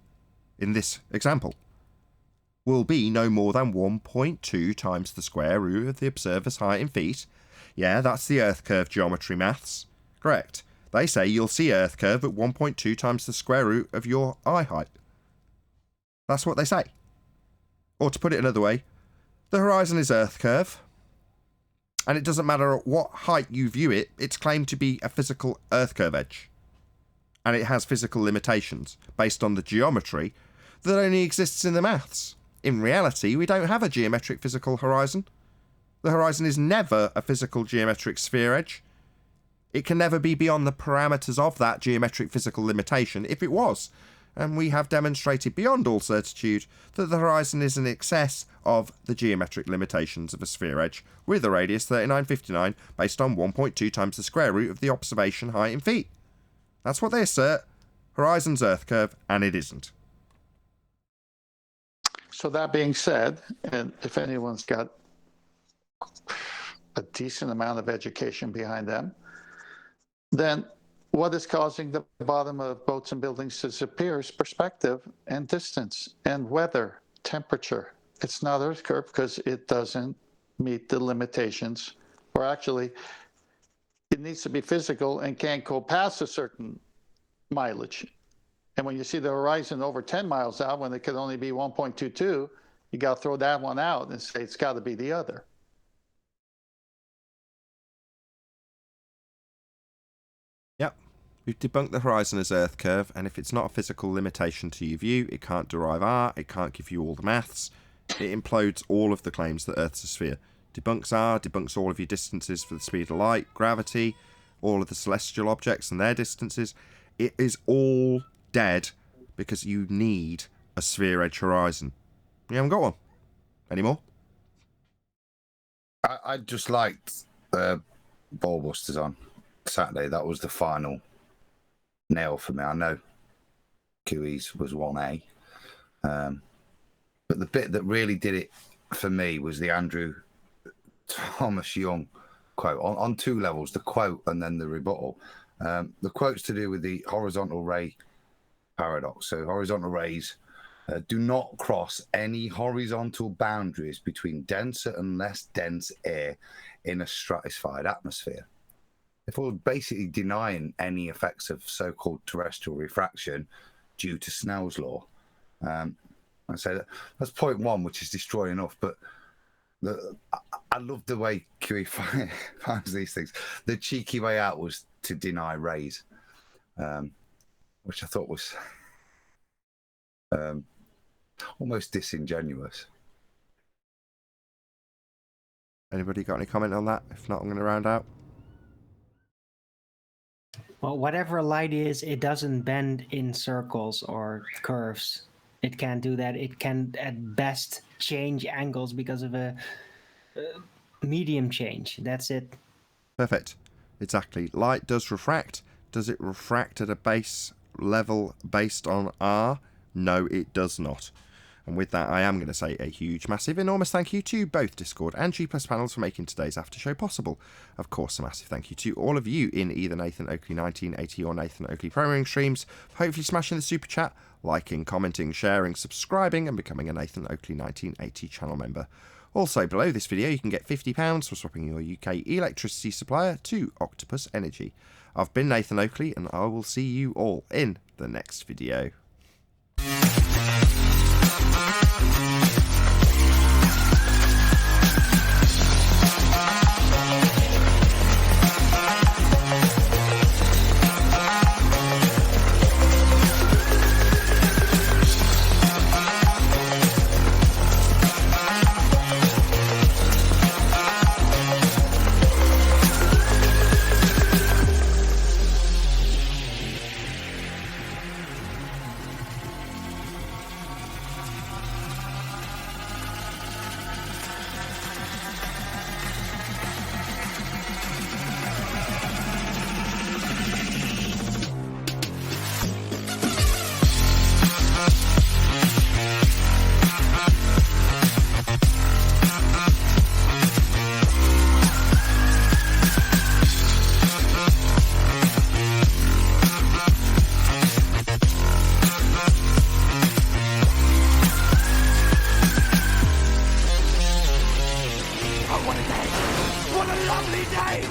in this example, will be no more than 1.2 times the square root of the observer's height in feet. Yeah, that's the Earth curve geometry maths. Correct. They say you'll see Earth curve at 1.2 times the square root of your eye height. That's what they say. Or to put it another way, the horizon is Earth curve. And it doesn't matter at what height you view it, it's claimed to be a physical Earth curve edge. And it has physical limitations, based on the geometry, that only exists in the maths. In reality, we don't have a geometric physical horizon. The horizon is never a physical geometric sphere edge. It can never be beyond the parameters of that geometric physical limitation if it was. And we have demonstrated beyond all certitude that the horizon is in excess of the geometric limitations of a sphere edge with a radius 3959 based on 1.2 times the square root of the observation height in feet. That's what they assert. Horizon's Earth curve, and it isn't. So that being said, and if anyone's got a decent amount of education behind them, then what is causing the bottom of boats and buildings to disappear is perspective and distance and weather, temperature. It's not Earth curve because it doesn't meet the limitations, or actually it needs to be physical and can't go past a certain mileage. And when you see the horizon over 10 miles out, when it could only be 1.22, you got to throw that one out and say it's got to be the other. Yep. We've debunked the horizon as Earth curve, and if it's not a physical limitation to your view, it can't derive R, it can't give you all the maths. It implodes all of the claims that Earth's a sphere. Debunks R, debunks all of your distances for the speed of light, gravity, all of the celestial objects and their distances. It is all dead because you need a sphere edge horizon. You haven't got one anymore. I just liked Ball Busters on Saturday. That was the final nail for me. I know QE's was 1A. But the bit that really did it for me was the Andrew Thomas Young quote on 2 levels, the quote and then the rebuttal. The quote's to do with the horizontal ray paradox. So horizontal rays do not cross any horizontal boundaries between denser and less dense air in a stratified atmosphere. Therefore, basically denying any effects of so-called terrestrial refraction due to Snell's law. I say that's point 1, which is destroying enough. But I love the way QE finds these things. The cheeky way out was to deny rays, which I thought was almost disingenuous. Anybody got any comment on that? If not, I'm going to round out. Well, whatever light is, it doesn't bend in circles or curves. It can't do that. It can, at best, change angles because of a medium change. That's it. Perfect. Exactly. Light does refract. Does it refract at a base level based on R? No, it does not. And with that, I am going to say a huge, massive, enormous thank you to both Discord and G+ panels for making today's after show possible. Of course, a massive thank you to all of you in either Nathan Oakley 1980 or Nathan Oakley Programming streams for hopefully smashing the super chat, liking, commenting, sharing, subscribing, and becoming a Nathan Oakley 1980 channel member. Also, below this video, you can get £50 for swapping your UK electricity supplier to Octopus Energy. I've been Nathan Oakley, and I will see you all in the next video. What a lovely day!